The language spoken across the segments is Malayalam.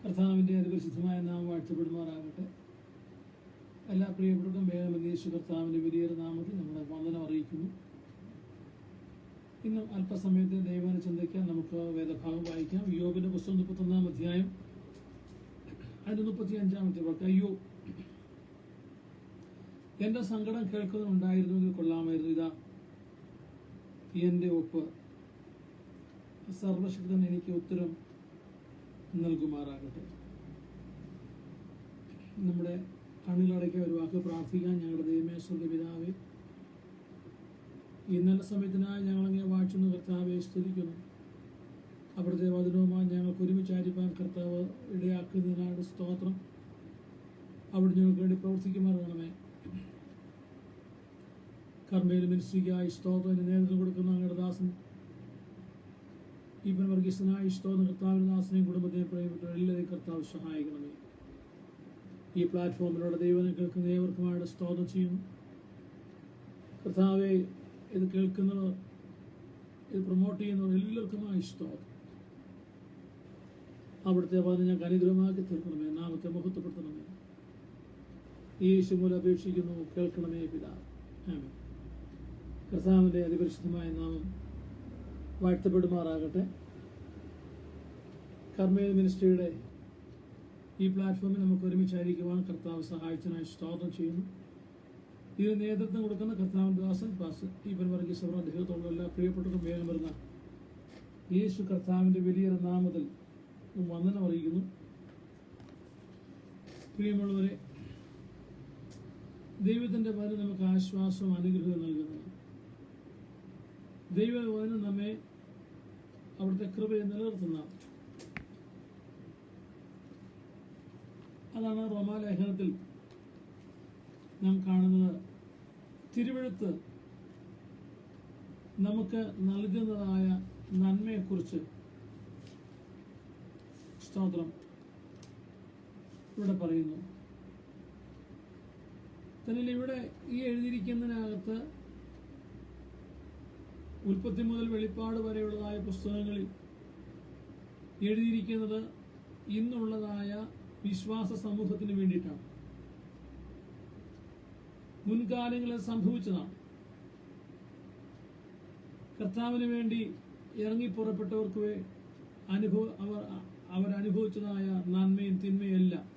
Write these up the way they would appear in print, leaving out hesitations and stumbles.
കർത്താവിൻ്റെ അതിപരിശുദ്ധമായ നാമം വാഴ്ത്തപ്പെടുമാറാകട്ടെ. എല്ലാ പ്രിയപ്പെട്ടവർക്കും വേഗം യേശു കർത്താവിൻ്റെ വലിയൊരു നാമത്തിൽ നമ്മുടെ വന്ദനം അറിയിക്കുന്നു. ഇന്നും അല്പസമയത്തെ ദൈവനെ ചിന്തിക്കാൻ നമുക്ക് വേദഭാഗം വായിക്കാം. യോബിന്റെ പുസ്തകം 31-ാം അധ്യായം അതിന്റെ 35-ാമത്തെ വാക്ക്. അയ്യോ, എന്റെ സങ്കടം കേൾക്കുന്നുണ്ടായിരുന്നെങ്കിൽ കൊള്ളാമായിരുന്നു. ഇതാ എന്റെ ഒപ്പ്, സർവശക്തൻ എനിക്ക് ഉത്തരം നൽകുമാറാകട്ടെ. നമ്മുടെ കണ്ണിലടയ്ക്ക് ഒരു വാക്ക് പ്രാർത്ഥിക്കാൻ. ഞങ്ങളുടെ ദൈവമേശ്വരന്റെ പിതാവേ, ഈ നല്ല സമയത്തിനായി ഞങ്ങളങ്ങനെ വാഴ്ചുന്ന കർത്താവെ സ്തുതിക്കുന്നു. അവിടുത്തെ വചനവുമായി ഞങ്ങൾക്ക് ഒരുമിച്ചായിരിക്കാൻ കർത്താവ് ഇടയാക്കുന്നതിനാണ് സ്തോത്രം. അവിടെ ഞങ്ങൾക്ക് വേണ്ടി പ്രവർത്തിക്കുമാറാകണമേ. കർമ്മേൽ മിനിസ്ട്രിക്കായി സ്തോത്രത്തിന് നേതൃത്വം കൊടുക്കുന്ന ഞങ്ങളുടെ ദാസൻ ഈപ്പൻ വർഗീസനായി സ്തോത്രം. കർത്താവിന്റെ ദാസനെയും കുടുംബത്തെയും പ്രിയപ്പെട്ട എല്ലാവരെയും കർത്താവ് സഹായിക്കണമേ. ഈ പ്ലാറ്റ്ഫോമിലൂടെ ദൈവനെ കേൾക്കുന്ന ഏവർക്കുമായിട്ട് സ്തോത്രം ചെയ്യുന്നു. കർത്താവെ, ഇത് കേൾക്കുന്നവർ, ഇത് പ്രൊമോട്ട് ചെയ്യുന്നവർ എല്ലാവർക്കുമായി സ്തോത്രം. അവിടുത്തെ പദം ഞങ്ങൾക്ക് അനുഗ്രഹമാക്കി തീർക്കണമേ. നാമത്തെ മഹത്വപ്പെടുത്തണമേ. യേശു മൂലം അപേക്ഷിക്കുന്നു, കേൾക്കണമേ പിതാവ്. ആമേൻ. കർത്താവിന്റെ അതിപരിശുദ്ധമായ നാമം വാഴ്ത്തപ്പെടുമാറാകട്ടെ. കർമ്മേൽ മിനിസ്ട്രിയുടെ ഈ പ്ലാറ്റ്ഫോമിൽ നമുക്ക് ഒരുമിച്ചായിരിക്കുവാൻ കർത്താവ് സഹായിച്ചതിനായി സ്തോത്രം ചെയ്യുന്നു. ഇതിന് നേതൃത്വം കൊടുക്കുന്ന കർത്താവിന്റെ ദാസൻ പാസ്റ്റർ ഈപ്പൻ വർഗീസ് അവർ അദ്ദേഹത്തോടുള്ള എല്ലാ പ്രിയപ്പെട്ടവർക്കും വേഗം വരുന്ന യേശു കർത്താവിന്റെ വലിയൊരു നാമത്തിൽ വന്ദനം അറിയിക്കുന്നു. പ്രിയമുള്ളവരെ, ദൈവത്തിന്റെ വചനം നമുക്ക് ആശ്വാസവും അനുഗ്രഹവും നൽകുന്നതാണ്. ദൈവവചനം നമ്മെ അവിടുത്തെ കൃപയെ നിലനിർത്തുന്ന, അതാണ് റോമാലേഖനത്തിൽ നാം കാണുന്നത്. തിരുവെഴുത്ത് നമുക്ക് നൽകുന്നതായ നന്മയെക്കുറിച്ച് സ്തോത്രം ഇവിടെ പറയുന്നു. തന്നെ ഇവിടെ ഈ എഴുതിയിരിക്കുന്നതിനകത്ത് ഉൽപ്പത്തി മുതൽ വെളിപ്പാട് വരെയുള്ളതായ പുസ്തകങ്ങളിൽ എഴുതിയിരിക്കുന്നത് ഇന്നുള്ളതായ വിശ്വാസ സമൂഹത്തിന് വേണ്ടിയിട്ടാണ്. മുൻകാലങ്ങളിൽ സംഭവിച്ചതാണ്. കർത്താവിന് വേണ്ടി ഇറങ്ങിപ്പുറപ്പെട്ടവർക്ക് അവരനുഭവിച്ചതായ നന്മയും തിന്മയും എല്ലാം.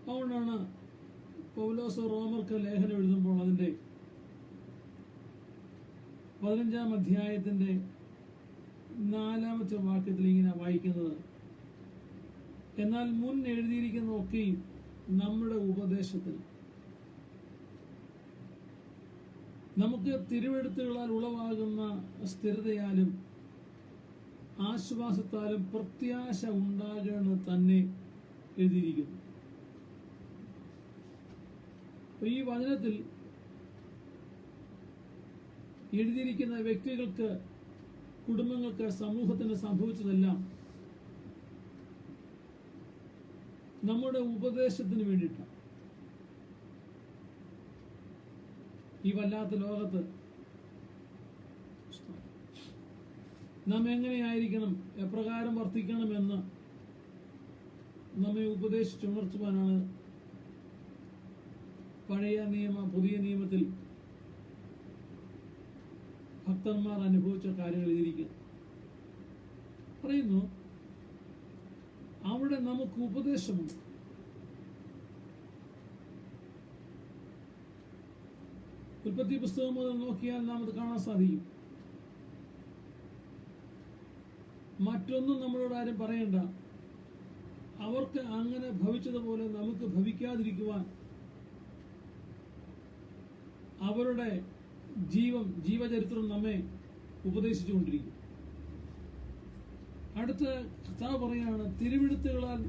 അതുകൊണ്ടാണ് പൗലോസ് റോമർക്ക് ലേഖനം എഴുതുമ്പോൾ അതിന്റെ 15-ാം അധ്യായത്തിന്റെ 4-ാമത്തെ വാക്യത്തിൽ ഇങ്ങനെ വായിക്കുന്നത്: എന്നാൽ മുൻ എഴുതിയിരിക്കുന്നതൊക്കെയും നമ്മുടെ ഉപദേശത്തിന്, നമുക്ക് തിരുവെഴുത്തുകളാൽ ഉളവാകുന്ന സ്ഥിരതയാലും ആശ്വാസത്താലും പ്രത്യാശ ഉണ്ടാകണമെന്ന് തന്നെ എഴുതിയിരിക്കുന്നു. ഈ വചനത്തിൽ എഴുതിയിരിക്കുന്ന വ്യക്തികൾക്ക്, കുടുംബങ്ങൾക്ക്, സമൂഹത്തിന് സംഭവിച്ചതെല്ലാം നമ്മുടെ ഉപദേശത്തിന് വേണ്ടിയിട്ടാണ്. ഈ വല്ലാത്ത ലോകത്ത് നാം എങ്ങനെയായിരിക്കണം, എപ്രകാരം വർത്തിക്കണമെന്ന് നമ്മെ ഉപദേശിച്ചുണർത്തുവാനാണ് പഴയ പുതിയ നിയമത്തിൽ ഭക്തന്മാർ അനുഭവിച്ച കാര്യങ്ങൾ എഴുതിയിരിക്കുന്നു. പറയുന്നു, അവിടെ നമുക്ക് ഉപദേശമുണ്ട്. ഉൽപ്പത്തി പുസ്തകം മുതൽ നോക്കിയാൽ നാം അത് കാണാൻ സാധിക്കും. മറ്റൊന്നും നമ്മളോട് ആരും പറയണ്ട. അവർക്ക് അങ്ങനെ ഭവിച്ചതുപോലെ നമുക്ക് ഭവിക്കാതിരിക്കുവാൻ അവരുടെ ജീവചരിത്രം നമ്മെ ഉപദേശിച്ചുകൊണ്ടിരിക്കും. അടുത്ത കർത്താവ് പറയാണ്, തിരുവെഴുത്തുകളാൽ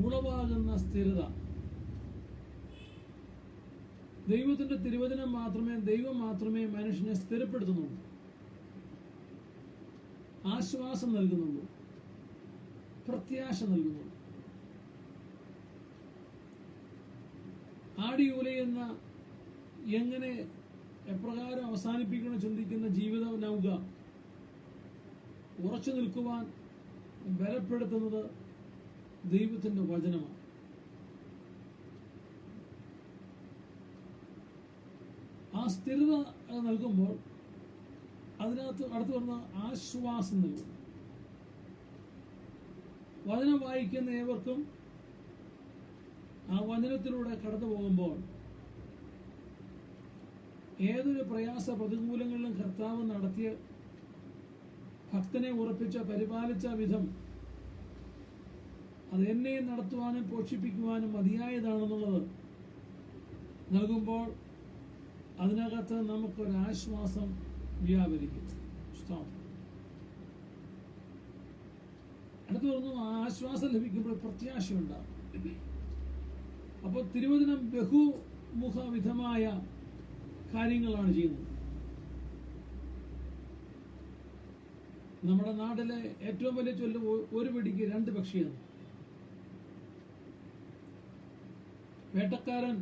ഉളവാകുന്ന സ്ഥിരത. ദൈവത്തിന്റെ തിരുവചനം മാത്രമേ, ദൈവം മാത്രമേ മനുഷ്യനെ സ്ഥിരപ്പെടുത്തുന്നുള്ളൂ, ആശ്വാസം നൽകുന്നുള്ളൂ, പ്രത്യാശ നൽകുന്നുള്ളൂ. ആടിയുലയുന്ന എങ്ങനെ എപ്രകാരം അവസാനിപ്പിക്കണം ചിന്തിക്കുന്ന ജീവിത നൗക ഉറച്ചു നിൽക്കുവാൻ ബലപ്പെടുത്തുന്നത് ദൈവത്തിൻ്റെ വചനമാണ്. ആ സ്ഥിരത നൽകുമ്പോൾ അതിനകത്ത് അടുത്ത് വരുന്ന ആശ്വാസം നൽകും. വചനം വായിക്കുന്ന ഏവർക്കും ആ വചനത്തിലൂടെ കടന്നു പോകുമ്പോൾ ഏതൊരു പ്രയാസ പ്രതികൂലങ്ങളിലും കർത്താവ് നടത്തിയ ഭക്തനെ ഉറപ്പിച്ച പരിപാലിച്ച വിധം അത് എന്നെ നടത്തുവാനും പോഷിപ്പിക്കുവാനും മതിയായതാണെന്നുള്ളത് നൽകുമ്പോൾ അതിനകത്ത് നമുക്കൊരാശ്വാസം വ്യാപരിക്കും. അടുത്ത് പറഞ്ഞു, ആശ്വാസം ലഭിക്കുമ്പോൾ പ്രത്യാശയുണ്ടാകും. അപ്പോൾ തിരുവചനം ബഹുമുഖവിധമായ കാര്യങ്ങളാണ് ചെയ്യുന്നത്. നമ്മുടെ നാട്ടിലെ ഏറ്റവും വലിയ ചൊല്ല് ഒരു പിടിക്ക് രണ്ട് പക്ഷിയെന്ന്. വേട്ടക്കാരൻ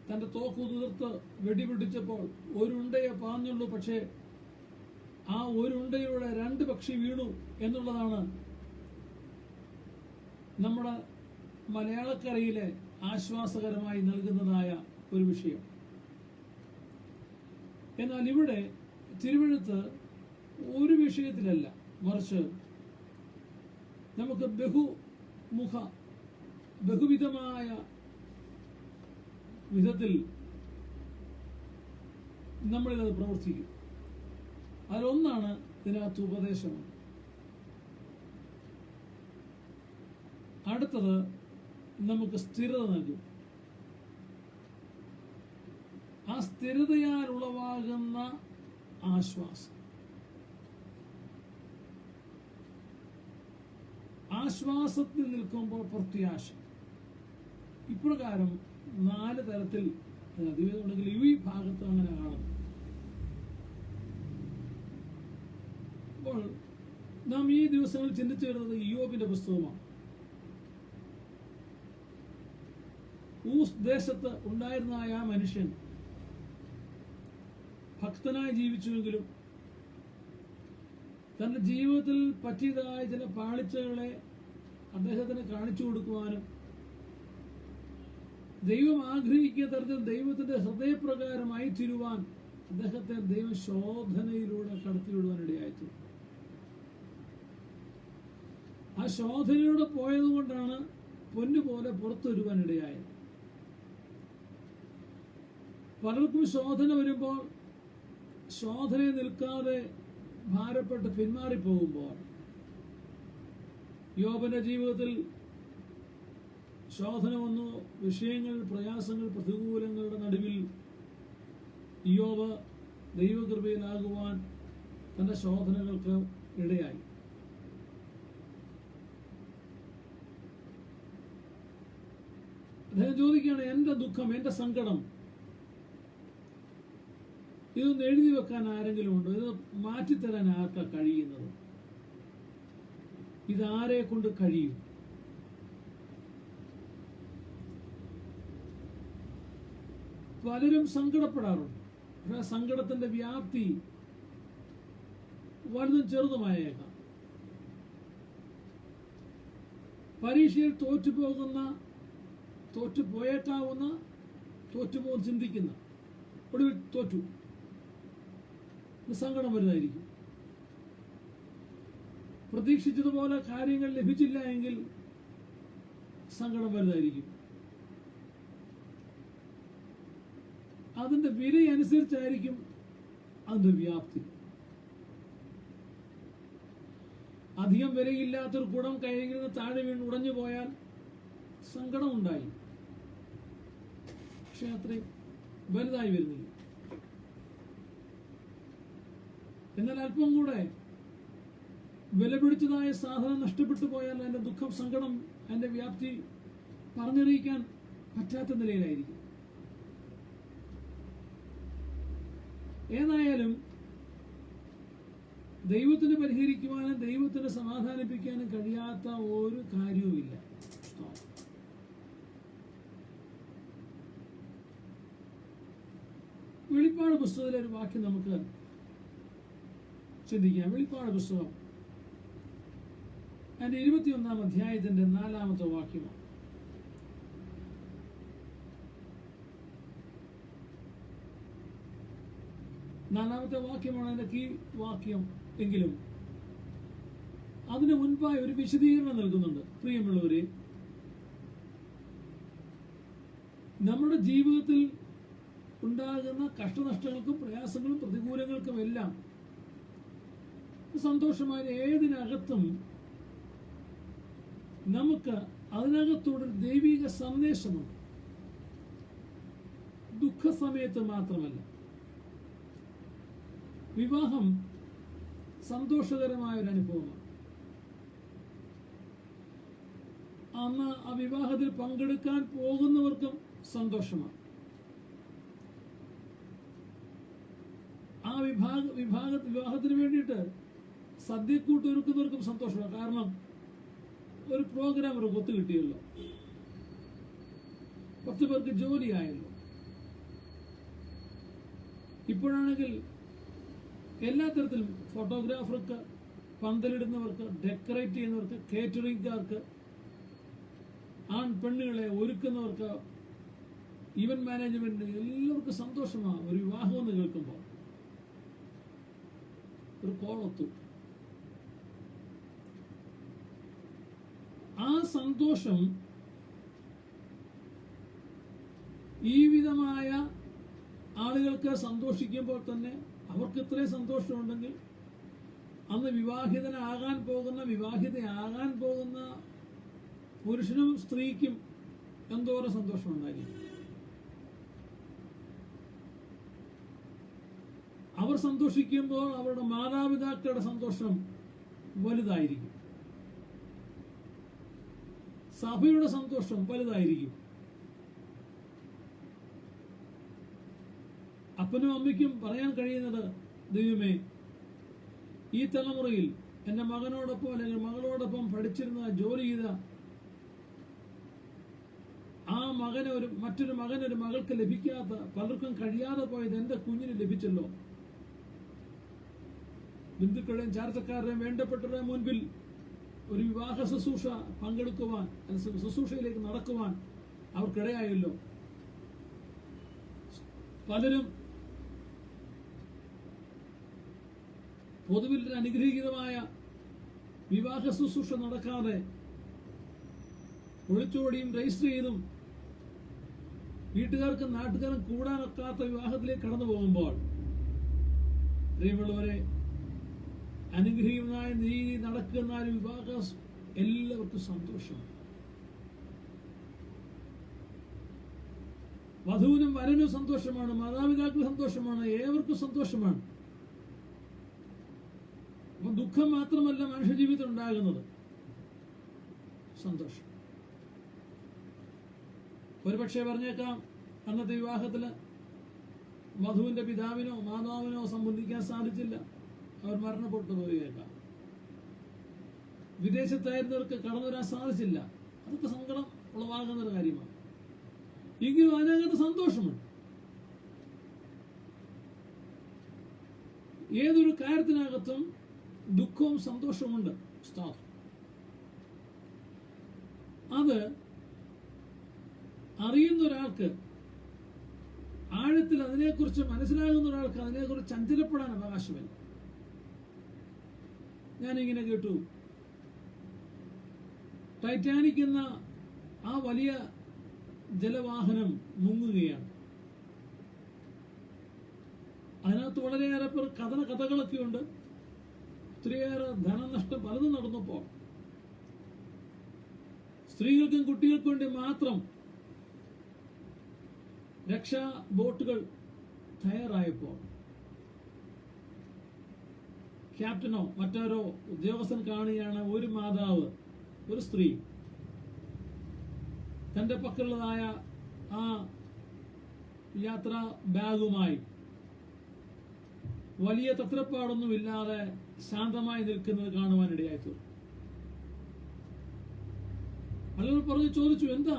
തൻ്റെ തോക്ക് തീർത്ത് വെടിപിടിച്ചപ്പോൾ ഒരുണ്ടയെ പാഞ്ഞുള്ളൂ, പക്ഷേ ആ ഒരുണ്ടയുടെ രണ്ട് പക്ഷി വീണു എന്നുള്ളതാണ് നമ്മുടെ മലയാളക്കരയിലെ ആശ്വാസകരമായി നൽകുന്നതായ ഒരു വിഷയം. എന്നാൽ ഇവിടെ തിരുവെഴുത്ത് ഒരു വിഷയത്തിലല്ല, മറിച്ച് നമുക്ക് ബഹുവിധമായ വിധത്തിൽ നമ്മളിത് പ്രവർത്തിക്കും. അതിലൊന്നാണ് ഇതിനകത്ത് ഉപദേശമാണ്. അടുത്തത് നമുക്ക് സ്ഥിരത നൽകും. ആ സ്ഥിരതയാൽ ഉളവാകുന്ന ആശ്വാസം. ആശ്വാസത്തിൽ നിൽക്കുമ്പോൾ പ്രത്യാശ. ഇപ്രകാരം 4 തരത്തിൽ ഉണ്ടെങ്കിൽ ഈ ഭാഗത്ത് അങ്ങനെ കാണുന്നു. അപ്പോൾ നാം ഈ ദിവസങ്ങളിൽ ചിന്തിച്ചു വരുന്നത് ഇയ്യോബിന്റെ പുസ്തകമാണ്. ഊസ് ദേശത്ത് ഉണ്ടായിരുന്ന ആ മനുഷ്യൻ ഭക്തനായി ജീവിച്ചുവെങ്കിലും തന്റെ ജീവിതത്തിൽ പറ്റിയതായ ചില പാളിച്ചകളെ അദ്ദേഹത്തിന് കാണിച്ചു കൊടുക്കുവാനും ദൈവം ആഗ്രഹിക്കുന്ന തരത്തിൽ ദൈവത്തിന്റെ ഹൃദയപ്രകാരമായി തീരുവാൻ അദ്ദേഹത്തെ ദൈവ ശോധനയിലൂടെ കടത്തിവിടുവാൻ ഇടയായിത്തീർന്നു. ആ ശോധനയിലൂടെ പോയത് കൊണ്ടാണ് പൊന്നുപോലെ പുറത്തു വരുവാൻ ഇടയായത്. പലർക്കും ശോധന വരുമ്പോൾ ശോധനയെ നിൽക്കാതെ ഭാരപ്പെട്ട് പിന്മാറിപ്പോകുമ്പോൾ, യോബിന്റെ ജീവിതത്തിൽ ശോധന വന്നു. വിഷയങ്ങൾ, പ്രയാസങ്ങൾ, പ്രതികൂലങ്ങളുടെ നടുവിൽ ഇയ്യോബ് ദൈവകൃപയിലാകുവാൻ തന്റെ ശോധനകൾക്ക് ഇടയായി. അദ്ദേഹം ചോദിക്കുകയാണ്, എന്റെ ദുഃഖം, എന്റെ സങ്കടം ഇതൊന്ന് എഴുതി വെക്കാൻ ആരെങ്കിലും ഉണ്ടോ? ഇത് മാറ്റിത്തരാൻ ആർക്കാ കഴിയുന്നത്? ഇതാരെ കൊണ്ട് കഴിയും? പലരും സങ്കടപ്പെടാറുണ്ട്. പക്ഷെ സങ്കടത്തിന്റെ വ്യാപ്തി വലുതും ചെറുതുമായേക്കാം. പരീക്ഷയിൽ തോറ്റുപോയേക്കാവുന്ന, തോറ്റുപോകാൻ ചിന്തിക്കുന്ന, ഒടുവിൽ തോറ്റു, സങ്കടം വരുന്നതായിരിക്കും. പ്രതീക്ഷിച്ചതുപോലെ കാര്യങ്ങൾ ലഭിച്ചില്ല എങ്കിൽ സങ്കടം വരുന്നതായിരിക്കും. അതിന്റെ വിലയനുസരിച്ചായിരിക്കും അതിന്റെ വ്യാപ്തി. അധികം വിലയില്ലാത്തൊരു കുടം കയ്യിൽ നിന്ന് താഴെ വീണ് ഉടഞ്ഞു പോയാൽ സങ്കടം ഉണ്ടായി, പക്ഷെ അത്രയും വലുതായി വരുന്നില്ല. എന്നാൽ അല്പം കൂടെ വിലപിടിച്ചതായ സാധനം നഷ്ടപ്പെട്ടു പോയാൽ അതിന്റെ ദുഃഖം, സങ്കടം, അതിന്റെ വ്യാപ്തി പറഞ്ഞറിയിക്കാൻ പറ്റാത്ത നിലയിലായിരിക്കും. ഏതായാലും ദൈവത്തിന് പരിഹരിക്കുവാനും ദൈവത്തിന് സമാധാനിപ്പിക്കാനും കഴിയാത്ത ഒരു കാര്യവുമില്ല. വെളിപ്പാട് പുസ്തകത്തിലെ ഒരു വാക്യം നമുക്ക് ചിന്തിക്കാം. വെളിപ്പാട് പുസ്തകം അതിന്റെ 21-ാം അധ്യായത്തിന്റെ 4-ാമത്തെ വാക്യമാണ്. നാലാമത്തെ വാക്യമാണ് അതിന്റെ കീ വാക്യം എങ്കിലും അതിനു മുൻപായി ഒരു വിശദീകരണം നൽകുന്നുണ്ട്. പ്രിയമുള്ളവരെ, നമ്മുടെ ജീവിതത്തിൽ ഉണ്ടാകുന്ന കഷ്ടനഷ്ടങ്ങൾക്കും പ്രയാസങ്ങളും പ്രതികൂലങ്ങൾക്കും എല്ലാം സന്തോഷമായ ഏതിനകത്തും നമുക്ക് അതിനകത്തോടെ ദൈവിക സന്ദേശമുണ്ട്. ദുഃഖസമയത്ത് മാത്രമല്ല. വിവാഹം സന്തോഷകരമായ ഒരു അനുഭവമാണ്. അന്ന് ആ വിവാഹത്തിൽ പങ്കെടുക്കാൻ പോകുന്നവർക്കും സന്തോഷമാണ്. ആ വിവാഹത്തിന് വേണ്ടിയിട്ട് സദ്യക്കൂട്ട് ഒരുക്കുന്നവർക്കും സന്തോഷമാണ്. കാരണം ഒരു പ്രോഗ്രാം ഒരു ഒത്തു കിട്ടിയല്ലോ, 10 പേർക്ക് ജോലിയായല്ലോ. ഇപ്പോഴാണെങ്കിൽ എല്ലാ തരത്തിലും ഫോട്ടോഗ്രാഫർക്ക്, പന്തലിടുന്നവർക്ക്, ഡെക്കറേറ്റ് ചെയ്യുന്നവർക്ക്, കേറ്ററിംഗുകാർക്ക്, പെണ്ണുകളെ ഒരുക്കുന്നവർക്ക്, ഈവന്റ് മാനേജ്മെന്റിന് എല്ലാവർക്കും സന്തോഷമാണ് ഒരു വിവാഹം എന്ന് കേൾക്കുമ്പോൾ. ഒരു കോളത്തു ആ സന്തോഷം ഈ വിധമായ ആളുകൾക്ക് സന്തോഷിക്കുമ്പോൾ തന്നെ അവർക്ക് ഇത്രയും സന്തോഷമുണ്ടെങ്കിൽ അന്ന് വിവാഹിതയാകാൻ പോകുന്ന പുരുഷനും സ്ത്രീക്കും എന്തോരം സന്തോഷം ഉണ്ടായിരിക്കും. അവർ സന്തോഷിക്കുമ്പോൾ അവരുടെ മാതാപിതാക്കളുടെ സന്തോഷം വലുതായിരിക്കും. സഭയുടെ സന്തോഷം വലുതായിരിക്കും. അപ്പനും അമ്മയ്ക്കും പറയാൻ കഴിയുന്നത്, ദൈവമേ, ഈ തലമുറയിൽ എൻ്റെ മകനോടൊപ്പം അല്ലെങ്കിൽ മകളോടൊപ്പം പഠിച്ചിരുന്ന, ജോലി ചെയ്ത ആ മറ്റൊരു മകനൊരു മകൾക്ക് ലഭിക്കാത്ത, പലർക്കും കഴിയാതെ പോയത് എൻ്റെ കുഞ്ഞിന് ലഭിച്ചല്ലോ. ബന്ധുക്കളുടെയും ചാർച്ചക്കാരുടെയും വേണ്ടപ്പെട്ടവരുടെയും മുൻപിൽ ഒരു വിവാഹ ശുശ്രൂഷ പങ്കെടുക്കുവാൻ, ശുശ്രൂഷയിലേക്ക് നടക്കുവാൻ അവർക്കിടയായല്ലോ. പലരും പൊതുവിൽ അനുഗ്രഹീതമായ വിവാഹ ശുശ്രൂഷ നടക്കാതെ ഒളിച്ചോടിയും രജിസ്റ്റർ ചെയ്തും വീട്ടുകാർക്കും നാട്ടുകാരും കൂടാനൊക്കാത്ത വിവാഹത്തിലേക്ക് കടന്നു പോകുമ്പോൾ, പ്രിയമുള്ളവരെ, അനുഗ്രഹീതമായ നീതി നടക്കുന്ന വിവാഹം എല്ലാവർക്കും സന്തോഷമാണ്. വധുവിനും വരനും സന്തോഷമാണ്, മാതാപിതാക്കൾ സന്തോഷമാണ്, ഏവർക്കും സന്തോഷമാണ്. അപ്പൊ ദുഃഖം മാത്രമല്ല മനുഷ്യജീവിതത്തിൽ ഉണ്ടാകുന്നത്, സന്തോഷം. ഒരുപക്ഷെ പറഞ്ഞേക്കാം, അന്നത്തെ വിവാഹത്തില് വധുവിന്റെ പിതാവിനോ മാതാവിനോ സംബന്ധിക്കാൻ സാധിച്ചില്ല, അവർ മരണപ്പെട്ടു പോയേക്കാം. വിദേശത്തായിരുന്നവർക്ക് കടന്നു വരാൻ സാധിച്ചില്ല, അതൊക്കെ സങ്കടം ഉളവാകുന്ന ഒരു കാര്യമാണ്. എങ്കിലും അതിനകത്ത് സന്തോഷമുണ്ട്. ഏതൊരു കാര്യത്തിനകത്തും ദുഃഖവും സന്തോഷവുമുണ്ട്. അത് അറിയുന്ന ഒരാൾക്ക്, ആഴത്തിൽ അതിനെക്കുറിച്ച് മനസ്സിലാകുന്ന ഒരാൾക്ക് അതിനെക്കുറിച്ച് ചഞ്ചലപ്പെടാൻ അവകാശമില്ല. ഞാനിങ്ങനെ കേട്ടു, ടൈറ്റാനിക് എന്ന ആ വലിയ ജലവാഹനം മുങ്ങുകയാണ്. അതിനകത്ത് വളരെയേറെ പേർ കഥകളൊക്കെ ഉണ്ട്. ഒത്തിരിയേറെ ധനനഷ്ടം പലതും നടന്നപ്പോൾ, സ്ത്രീകൾക്കും കുട്ടികൾക്കും വേണ്ടി മാത്രം രക്ഷാ ബോട്ടുകൾ തയ്യാറായപ്പോൾ ക്യാപ്റ്റനോ മറ്റാരോ ഉദ്യോഗസ്ഥൻ കാണുകയാണ്, ഒരു മാതാവ്, ഒരു സ്ത്രീ തന്റെ പക്കലുള്ളതായ ആ യാത്രാ ബാഗുമായി വലിയ തത്രപ്പാടൊന്നുമില്ലാതെ ശാന്തമായി നിൽക്കുന്നത് കാണുവാനിടയായി തീർന്നു. ആളുകൾ ചോദിച്ചു, എന്താ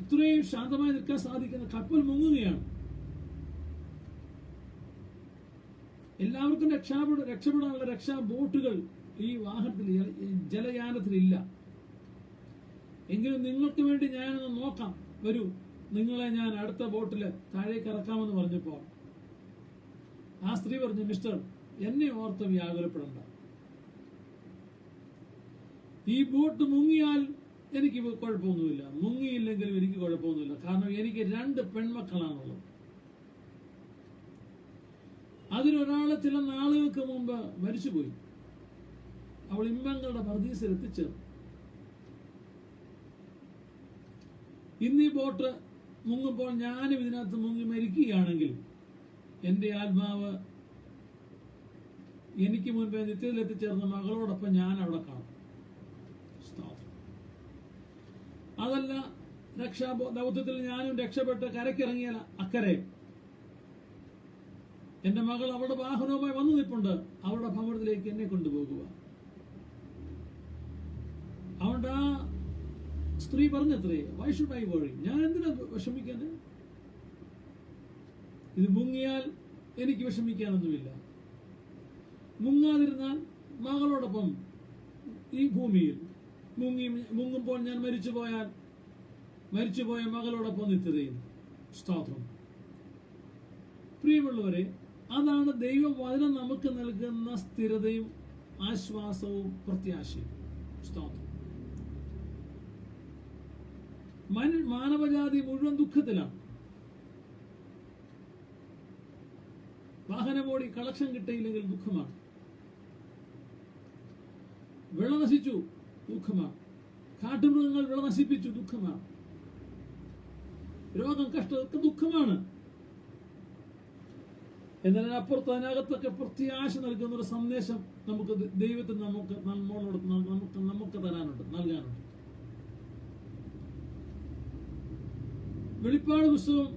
ഇത്രയും ശാന്തമായി നിൽക്കാൻ സാധിക്കുന്ന? കപ്പൽ മുങ്ങുകയാണ്. എല്ലാവർക്കും രക്ഷപ്പെടാനുള്ള രക്ഷാ ബോട്ടുകൾ ഈ വാഹനത്തിൽ ജലയാനത്തിലില്ല. എങ്കിലും നിങ്ങൾക്ക് വേണ്ടി ഞാനൊന്ന് നോക്കാം, വരൂ, നിങ്ങളെ ഞാൻ അടുത്ത ബോട്ടിൽ താഴേക്ക് ഇറക്കാമെന്ന് പറഞ്ഞപ്പോൾ ആ സ്ത്രീ പറഞ്ഞു, മിസ്റ്റർ, എന്നെ ഓർത്ത് വ്യാകുലപ്പെടണ്ട. ഈ ബോട്ട് മുങ്ങിയാൽ എനിക്ക് കുഴപ്പമൊന്നുമില്ല, മുങ്ങിയില്ലെങ്കിലും എനിക്ക് കുഴപ്പമൊന്നുമില്ല. കാരണം എനിക്ക് 2 പെൺമക്കളാണുള്ളത്. അതിലൊരാള് ചില നാളുകൾക്ക് മുമ്പ് മരിച്ചുപോയി. അവൾ ഇമ്പങ്ങളുടെ പർദീസിൽ എത്തിച്ചേർന്നു. ഇന്ന് ഈ ബോട്ട് മുങ്ങുമ്പോൾ ഞാനും ഇതിനകത്ത് മുങ്ങി മരിക്കുകയാണെങ്കിൽ എൻ്റെ ആത്മാവ് എനിക്ക് മുൻപേ നിത്യത്തിൽ എത്തിച്ചേർന്ന മകളോടൊപ്പം ഞാൻ അവിടെ കാണും. അതല്ല, രക്ഷാദൗത്യത്തിൽ ഞാനും രക്ഷപ്പെട്ട് കരക്കിറങ്ങിയാൽ അക്കരെ എന്റെ മകൾ അവളുടെ വാഹനവുമായി വന്നു നിൽപ്പുണ്ട്, അവളുടെ ഭവനത്തിലേക്ക് എന്നെ കൊണ്ടുപോകുക. അതുകൊണ്ട് ആ സ്ത്രീ പറഞ്ഞത്രേ, വൈ ഷുഡ് ഐ വറി? ഞാൻ എന്തിനാ വിഷമിക്കാൻ? ഇത് മുങ്ങിയാൽ എനിക്ക് വിഷമിക്കാനൊന്നുമില്ല. മുങ്ങാതിരുന്നാൽ മകളോടൊപ്പം ഈ ഭൂമിയിൽ മുങ്ങുമ്പോൾ ഞാൻ മരിച്ചുപോയ മകളോടൊപ്പം നിത്യതയും. സ്തോത്രം. പ്രിയമുള്ളവരെ, അതാണ് ദൈവവചനം നമുക്ക് നൽകുന്ന സ്ഥിരതയും ആശ്വാസവും പ്രത്യാശയും. സ്തോത്രം. മാനവജാതി മുഴുവൻ ദുഃഖത്തിലാണ്. വാഹനമോടി കളക്ഷൻ കിട്ടിയില്ലെങ്കിൽ ദുഃഖമാണ്. വിള നശിച്ചു, ദുഃഖമാണ്. കാട്ടുമൃഗങ്ങൾ വിള നശിപ്പിച്ചു, ദുഃഖമാണ്. രോഗം, കഷ്ടമൊക്കെ ദുഃഖമാണ്. എന്നാൽ അപ്പുറത്ത് അതിനകത്തൊക്കെ പ്രത്യാശ നൽകുന്ന ഒരു സന്ദേശം നമുക്ക് ദൈവത്തിന് നമുക്ക് തരാനുണ്ട്, നൽകാനുണ്ട്. വെളിപ്പാട് പുസ്തകം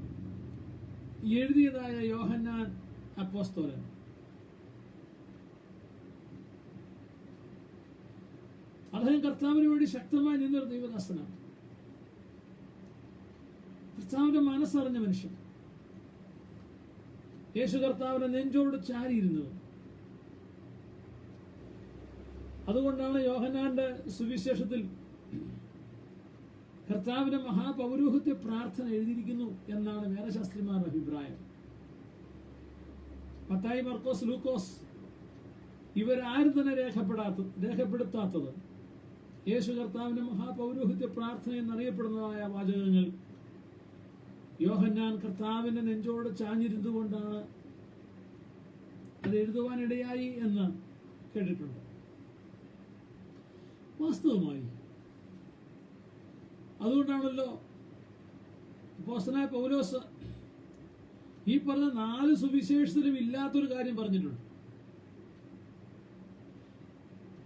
എഴുതിയതായ യോഹന്നാൻ അപ്പോസ്തലൻ അദ്ദേഹം കർത്താവിന് വേണ്ടി ശക്തമായി നിന്നൊരു ദൈവദാസനാണ്. കർത്താവിന്റെ മനസ്സറിഞ്ഞ മനുഷ്യൻ. യേശു കർത്താവിനെ നെഞ്ചോട് ചാരിയിരുന്നത്. അതുകൊണ്ടാണ് യോഹന്നാന്റെ സുവിശേഷത്തിൽ കർത്താവിന്റെ മഹാപൗരോഹിത്യ പ്രാർത്ഥന എഴുതിയിരിക്കുന്നു എന്നാണ് വേദശാസ്ത്രിമാരുടെ അഭിപ്രായം. മത്തായി, മർക്കോസ്, ലൂക്കോസ് ഇവരാരും തന്നെ രേഖപ്പെടുത്താത്തത് യേശു കർത്താവിന്റെ മഹാപൗരോഹിത്യ പ്രാർത്ഥന എന്നറിയപ്പെടുന്നതായ വാചകങ്ങൾ യോഹന്നാൻ കർത്താവിന്റെ നെഞ്ചോട് ചാഞ്ഞിരുന്നുകൊണ്ടാണ് അത് എഴുതുവാനിടയായി എന്ന് കേട്ടിട്ടുണ്ട്. വാസ്തവമായി അതുകൊണ്ടാണല്ലോ അപ്പോസ്തലനായ പൗലോസ് ഈ പറഞ്ഞ 4 സുവിശേഷത്തിലും ഇല്ലാത്തൊരു കാര്യം പറഞ്ഞിട്ടുണ്ട്.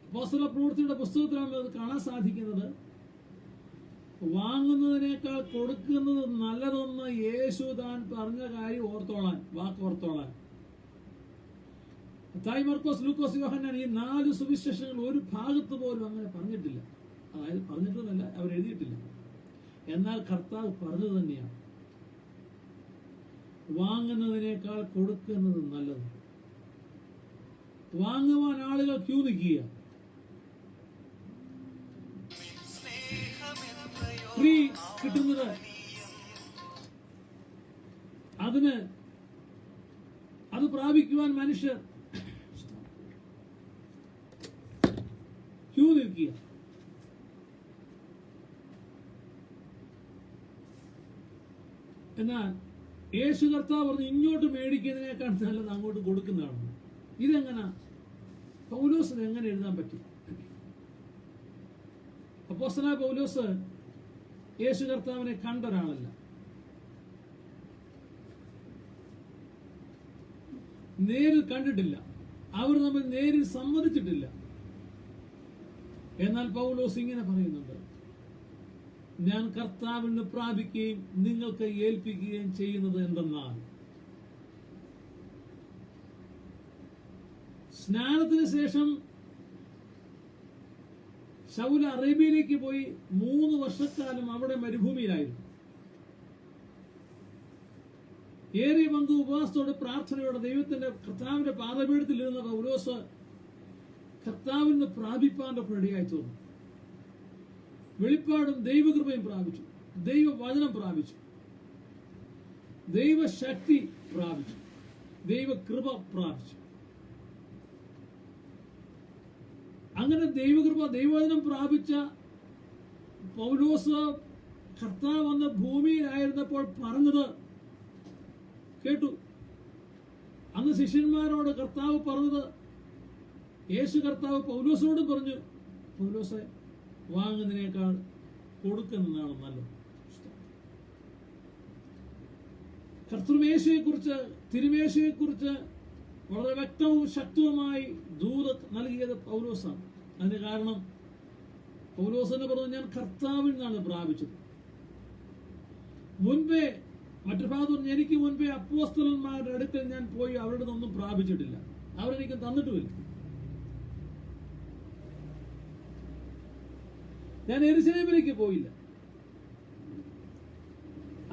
അപ്പോസ്തല പ്രവൃത്തിയുടെ പുസ്തകത്തിലാണ് അത് കാണാൻ സാധിക്കുന്നത്. വാങ്ങുന്നതിനേക്കാൾ കൊടുക്കുന്നത് നല്ലതെന്ന് യേശു താൻ പറഞ്ഞ കാര്യം വാക്കോർത്തോളാൻ. മത്തായി, മർക്കോസ്, ലൂക്കോസ്, യോഹന്നാൻ ഈ 4 സുവിശേഷങ്ങൾ ഒരു ഭാഗത്ത് പോലും അങ്ങനെ പറഞ്ഞിട്ടില്ല. അതായത് പറഞ്ഞിട്ടുമല്ല, അവർ എഴുതിയിട്ടില്ല. എന്നാൽ കർത്താവ് പറഞ്ഞത് തന്നെയാണ്, വാങ്ങുന്നതിനേക്കാൾ കൊടുക്കുന്നത് നല്ലത്. വാങ്ങുവാൻ ആളുകൾ ക്യൂ നിൽക്കുക. ഫ്രീ കിട്ടുന്നത് അത് പ്രാപിക്കുവാൻ മനുഷ്യർ ക്യൂ നിൽക്കുക. എന്നാൽ യേശു കർത്താവ് പറഞ്ഞു, ഇങ്ങോട്ട് മേടിക്കുന്നതിനേക്കാൾ നല്ലത് അങ്ങോട്ട് കൊടുക്കുന്നതാണ്. ഇതെങ്ങനെ പൗലോസിന് എങ്ങനെ എഴുതാൻ പറ്റി? അപ്പോസ്തലനായ പൗലോസ് യേശു കർത്താവിനെ കണ്ട ഒരാളല്ല. നേരിൽ കണ്ടിട്ടില്ല. അവർ തമ്മിൽ നേരിൽ സമ്മതിച്ചിട്ടില്ല. എന്നാൽ പൗലോസ് ഇങ്ങനെ പറയുന്നുണ്ട്, ഞാൻ കർത്താവിൽ നിന്ന് പ്രാപിക്കുകയും നിങ്ങൾക്ക് ഏൽപ്പിക്കുകയും ചെയ്യുന്നത് എന്തെന്നാൽ, സ്നാനത്തിന് ശേഷം ശൗൽ അറേബ്യയിലേക്ക് പോയി 3 വർഷക്കാലം അവിടെ മരുഭൂമിയിലായിരുന്നു. ഏറിയ പങ്ക് ഉപവാസത്തോടെ പ്രാർത്ഥനയോടെ ദൈവത്തിന്റെ കർത്താവിന്റെ പാദപീഠത്തിൽ ഇരുന്ന പൗലോസ് കർത്താവിൽ നിന്ന് പ്രാപിപ്പാൻ്റെ ഇടയായി തീർന്നു. വെളിപ്പാടും ദൈവകൃപയും പ്രാപിച്ചു, ദൈവവചനം പ്രാപിച്ചു, ദൈവശക്തി പ്രാപിച്ചു, ദൈവകൃപ പ്രാപിച്ചു. അങ്ങനെ ദൈവകൃപ ദൈവവചനം പ്രാപിച്ച പൗലോസ് കർത്താവ് അന്ന് ഭൂമിയിലായിരുന്നപ്പോൾ പറഞ്ഞത് കേട്ടു. അന്ന് ശിഷ്യന്മാരോട് കർത്താവ് പറഞ്ഞത് യേശു കർത്താവ് പൗലോസിനോടും പറഞ്ഞു, പൗലോസെ, വാങ്ങുന്നതിനേക്കാൾ കൊടുക്കുന്നതാണ് നല്ലത്. കർത്തൃമേശയെക്കുറിച്ച്, തിരുമേശയെക്കുറിച്ച് വളരെ വ്യക്തവും ശക്തവുമായി ദൂത് നൽകിയത് പൗലോസാണ്. അതിന് കാരണം പൗലോസ് എന്ന് പറഞ്ഞു, ഞാൻ കർത്താവിൽ നിന്നാണ് പ്രാപിച്ചത്. മുൻപേ മറ്റു ഭാഗത്ത് പറഞ്ഞു, എനിക്ക് മുൻപേ അപ്പോസ്തലന്മാരുടെ അടുക്കൽ ഞാൻ പോയി അവരുടെ ഒന്നും പ്രാപിച്ചിട്ടില്ല, അവരെനിക്ക് തന്നിട്ടുമില്ല. ഞാൻ യെരൂശലേമിലേക്ക് പോയില്ല,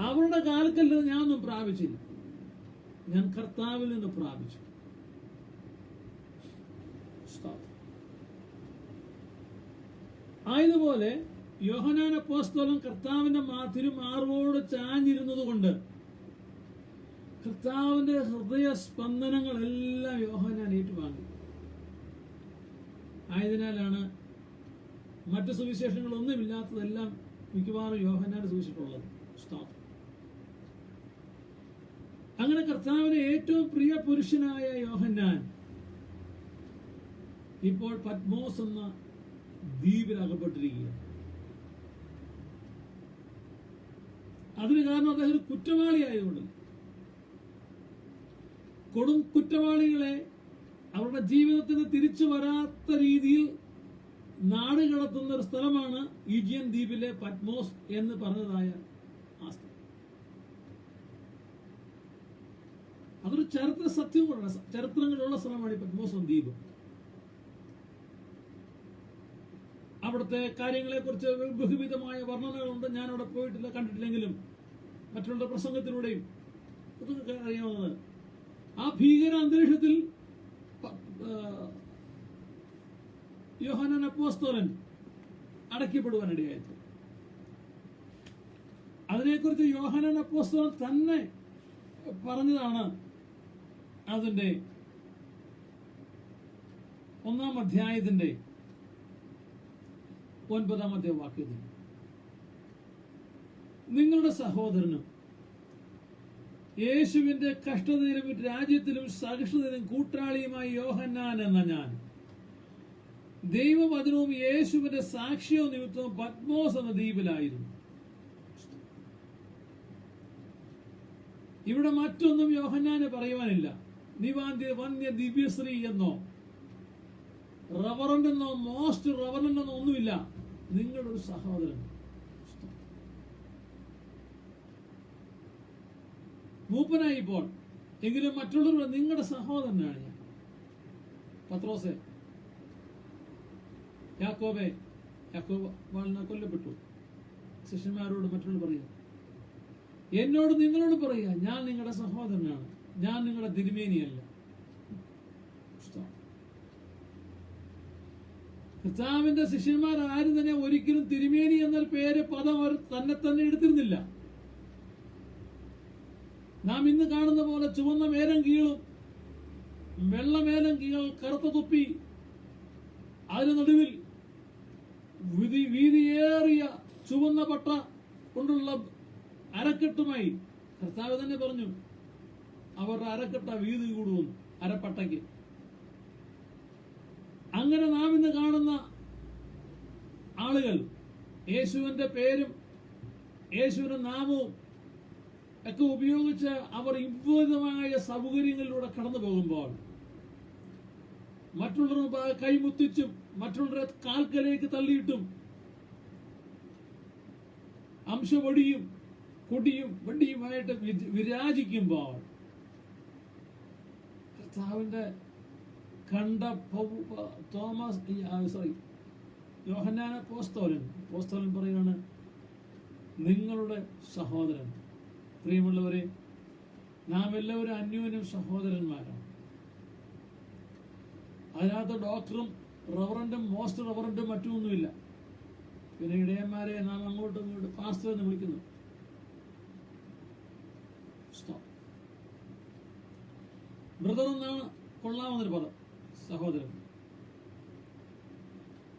അവരുടെ കാലത്തിൽ ഞാനൊന്നും പ്രാപിച്ചില്ല, ഞാൻ കർത്താവിൽ നിന്ന് പ്രാപിച്ചു. ആയതുപോലെ യോഹന്നാൻ അപ്പോസ്തലൻ കർത്താവിന്റെ തിരുമാർവോട് ചാഞ്ഞിരുന്നത് കൊണ്ട് കർത്താവിന്റെ ഹൃദയ സ്പന്ദനങ്ങളെല്ലാം യോഹന്നാൻ ഏറ്റുവാങ്ങി. ആയതിനാലാണ് മറ്റു സുവിശേഷങ്ങളൊന്നുമില്ലാത്തതെല്ലാം മിക്കവാറും യോഹന്നാന്റെ സുവിശേഷമുള്ളത്. അങ്ങനെ കർത്താവിന് ഏറ്റവും പ്രിയ പുരുഷനായ യോഹന്നാൻ ഇപ്പോൾ പത്മോസ് എന്ന ദ്വീപിൽ അകപ്പെട്ടിരിക്കുകയാണ്. അതിന് കാരണം അദ്ദേഹം ഒരു കുറ്റവാളിയായതുകൊണ്ട്. കൊടും കുറ്റവാളികളെ അവരുടെ ജീവിതത്തിന് തിരിച്ചു വരാത്ത രീതിയിൽ നാട് കടത്തുന്ന ഒരു സ്ഥലമാണ് ഈജിയൻ ദ്വീപിലെ പത്മോസ് എന്ന് പറഞ്ഞതായ ആ സ്ഥലം. അതൊരു ചരിത്ര സത്യമാണ്, ചരിത്രങ്ങളുള്ള സ്ഥലമാണ് ഈ പത്മോസ് ദ്വീപ്. അവിടുത്തെ കാര്യങ്ങളെക്കുറിച്ച് ബഹുവിധമായ വർണ്ണനകളുണ്ട്. ഞാനവിടെ പോയിട്ടില്ല, കണ്ടിട്ടില്ലെങ്കിലും മറ്റുള്ള പ്രസംഗത്തിലൂടെയും ഇതൊക്കെ അറിയാവുന്നത്. ആ ഭീകര അന്തരീക്ഷത്തിൽ യോഹന്നാൻ അപ്പോസ്തലൻ അടയ്ക്കപ്പെടുവാനിടയായത്. അതിനെക്കുറിച്ച് യോഹന്നാൻ അപ്പോസ്തലൻ തന്നെ പറഞ്ഞതാണ് അതിന്റെ 1-ാം അധ്യായത്തിന്റെ 9-ാമത്തെ വാക്യത്തിൽ, നിങ്ങളുടെ സഹോദരനും യേശുവിന്റെ കഷ്ടതയിലും രാജ്യത്തിലും സഹിഷ്ണുതയിലും കൂട്ടാളിയുമായി യോഹന്നാൻ എന്ന ഞാൻ ദൈവവചനവും യേശുവിന്റെ സാക്ഷ്യവും നിമിത്തവും പത്മോസ് എന്ന ദ്വീപിലായിരുന്നു. ഇവിടെ മറ്റൊന്നും യോഹന്നാന് പറയുവാനില്ല. വന്യ ദിവ്യശ്രീ എന്നോ റവറന്റ് എന്നോ മോസ്റ്റ് റവറന്റ് എന്നോ ഒന്നുമില്ല. നിങ്ങളുടെ ഒരു സഹോദരൻ, മൂപ്പനായി ഇപ്പോൾ, എങ്കിലും മറ്റുള്ളവരുടെ നിങ്ങളുടെ സഹോദരനാണ് ഞാൻ. പത്രോസെ, യാക്കോബ് കൊല്ലപ്പെട്ടു. ശിഷ്യന്മാരോട് മറ്റുള്ളവർ പറയുക, എന്നോട് നിങ്ങളോട് പറയുക, ഞാൻ നിങ്ങളുടെ സഹോദരനാണ്, ഞാൻ നിങ്ങളുടെ തിരുമേനിയല്ല. കർത്താവിന്റെ ശിഷ്യന്മാർ ആരും തന്നെ ഒരിക്കലും തിരുമേനി എന്ന പദം അവർ തന്നെ എടുത്തിരുന്നില്ല. നാം ഇന്ന് കാണുന്ന പോലെ ചുവന്ന മേലം കീഴും വെള്ളമേലം കീഴ് കറുത്ത തുപ്പി, അതിന് നടുവിൽ വീതിയേറിയ ചുവന്ന പട്ട കൊണ്ടുള്ള അരക്കെട്ടുമായി കർത്താവ് തന്നെ പറഞ്ഞു, അവരുടെ അരക്കെട്ട വീതി കൂടുമെന്ന്, അരപ്പട്ടയ്ക്ക്. അങ്ങനെ നാം ഇന്ന് കാണുന്ന ആളുകൾ യേശുവിന്റെ പേരും യേശുവിന്റെ നാമവും ഒക്കെ ഉപയോഗിച്ച് അവർ വിവിധമായ സൗകര്യങ്ങളിലൂടെ കടന്നു പോകുമ്പോൾ മറ്റുള്ളവരുടെ കൈമുത്തിച്ചും മറ്റുള്ളവരെ കാൽക്കലേക്ക് തള്ളിയിട്ടും അംശവടിയും കൊടിയും വടിയുമായിട്ട് വിരാജിക്കുമ്പോൾ കർത്താവിന്റെ കണ്ട യോഹന്നാൻ അപ്പോസ്തലൻ പറയാണ്, നിങ്ങളുടെ സഹോദരൻ. പ്രിയമുള്ളവരെ, നാം എല്ലാവരും അന്യോന്യം സഹോദരന്മാരാണ്. അതിനകത്ത് ഡോക്ടറും റവറൻറ്റും മോസ്റ്റ് റവറൻറ്റും മറ്റൊന്നുമില്ല. പിന്നെ ഇടയന്മാരെ നാം അങ്ങോട്ടും ഇങ്ങോട്ടും പാസ്റ്റർ എന്ന് വിളിക്കുന്നു. ബ്രദർ എന്നാണ് കൊള്ളാമെന്നൊരു പദം. സഹോദരൻ,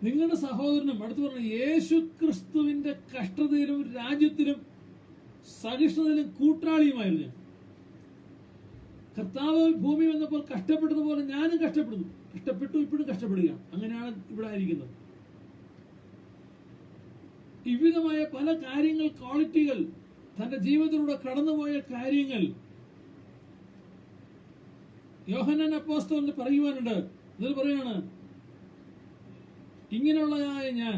നിങ്ങളുടെ സഹോദരനും അടുത്ത് പറഞ്ഞു യേശു ക്രിസ്തുവിന്റെ കഷ്ടതയിലും രാജ്യത്തിലും സഹിഷ്ണുതയിലും കൂട്ടാളിയുമായിരുന്നു ഞാൻ. കർത്താവ് ഭൂമി വന്നപ്പോൾ കഷ്ടപ്പെട്ടതുപോലെ ഞാനും കഷ്ടപ്പെട്ടു, ഇപ്പോഴും കഷ്ടപ്പെടുകയാണ്. അങ്ങനെയാണ് ഇവിടെ ആയിരിക്കുന്നത്. വിവിധമായ പല കാര്യങ്ങൾ, ക്വാളിറ്റികൾ, തന്റെ ജീവിതത്തിലൂടെ കടന്നുപോയ കാര്യങ്ങൾ യോഹന്നാൻ അപ്പോസ്തലന് പറയുവാനുണ്ട്. ഇതിൽ പറയാണ്, ഇങ്ങനെയുള്ളതായ ഞാൻ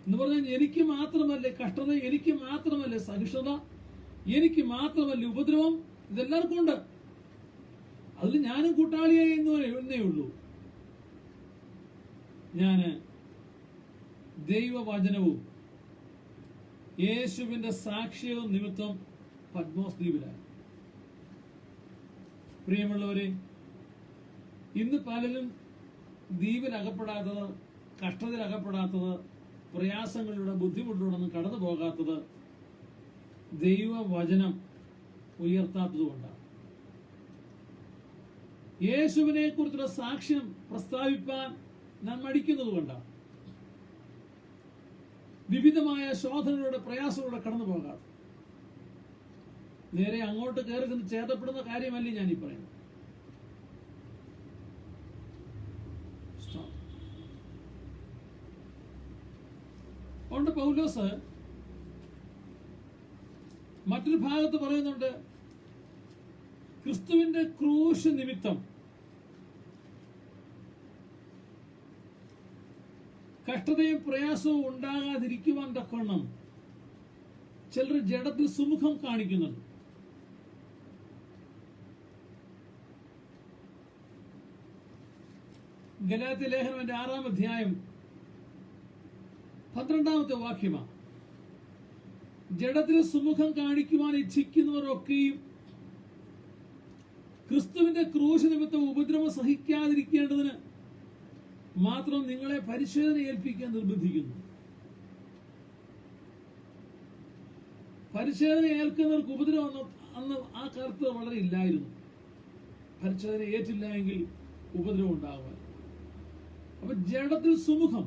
എന്ന് പറഞ്ഞാൽ എനിക്ക് മാത്രമല്ല കഷ്ടത, എനിക്ക് മാത്രമല്ല സഹിഷ്ണുത, എനിക്ക് മാത്രമല്ല ഉപദ്രവം, ഇതെല്ലാവർക്കും ഉണ്ട്. അതിൽ ഞാനും കൂട്ടാളിയായി എന്നേ ഉള്ളൂ. ഞാന് ദൈവവചനവും യേശുവിന്റെ സാക്ഷ്യവും നിമിത്തം പത്മോസ് ദ്വീപിലായി. പ്രിയമുള്ളവരെ, ഇന്ന് പലരും ദ്വീപിലകപ്പെടാത്തത്, കഷ്ടതയിലകപ്പെടാത്തത്, പ്രയാസങ്ങളിലൂടെ ബുദ്ധിമുട്ടിലൂടെ കടന്നു പോകാത്തത് ദൈവവചനം ഉയർത്താത്തതുകൊണ്ടാണ്. യേശുവിനെ കുറിച്ചുള്ള സാക്ഷ്യം പ്രസ്താവിപ്പാൻ നാം മടിക്കുന്നത് കൊണ്ടാണ്. വിവിധമായ ശോധനകളുടെ പ്രയാസങ്ങളുടെ കടന്നു പോകാതെ നേരെ അങ്ങോട്ട് കയറി ചെന്ന് ചേതപ്പെടുന്ന കാര്യമല്ലേ ഞാനീ പറയുന്നത്. അതുകൊണ്ട് പൗലോസ് മറ്റൊരു ഭാഗത്ത് പറയുന്നുണ്ട്, ക്രിസ്തുവിന്റെ ക്രൂശ് നിമിത്തം കഷ്ടതയും പ്രയാസവും ഉണ്ടാകാതിരിക്കുവാൻ തക്കവണ്ണം ചിലർ ജഡത്തിൽ സുമുഖം കാണിക്കുന്നുണ്ട്. ഗലാത്യ ലേഖനം 6-ാം അധ്യായം 12-ാമത്തെ വാക്യമാണ്. ജഡത്തിൽ സുമുഖം കാണിക്കുവാൻ ഇച്ഛിക്കുന്നവരൊക്കെയും ക്രിസ്തുവിന്റെ ക്രൂശ് നിമിത്തം ഉപദ്രവം സഹിക്കാതിരിക്കേണ്ടതിന് മാത്രം നിങ്ങളെ പരിശോധന ഏൽപ്പിക്കാൻ നിർബന്ധിക്കുന്നു. പരിശോധന ഏൽക്കുന്നവർക്ക് ഉപദ്രവം അന്ന് ആ കാലത്ത് വളരെ ഇല്ലായിരുന്നു. പരിശോധന ഏറ്റില്ല എങ്കിൽ ഉപദ്രവം ഉണ്ടാകുവാൻ. അപ്പൊ ജഡത്തിൽ സുമുഖം,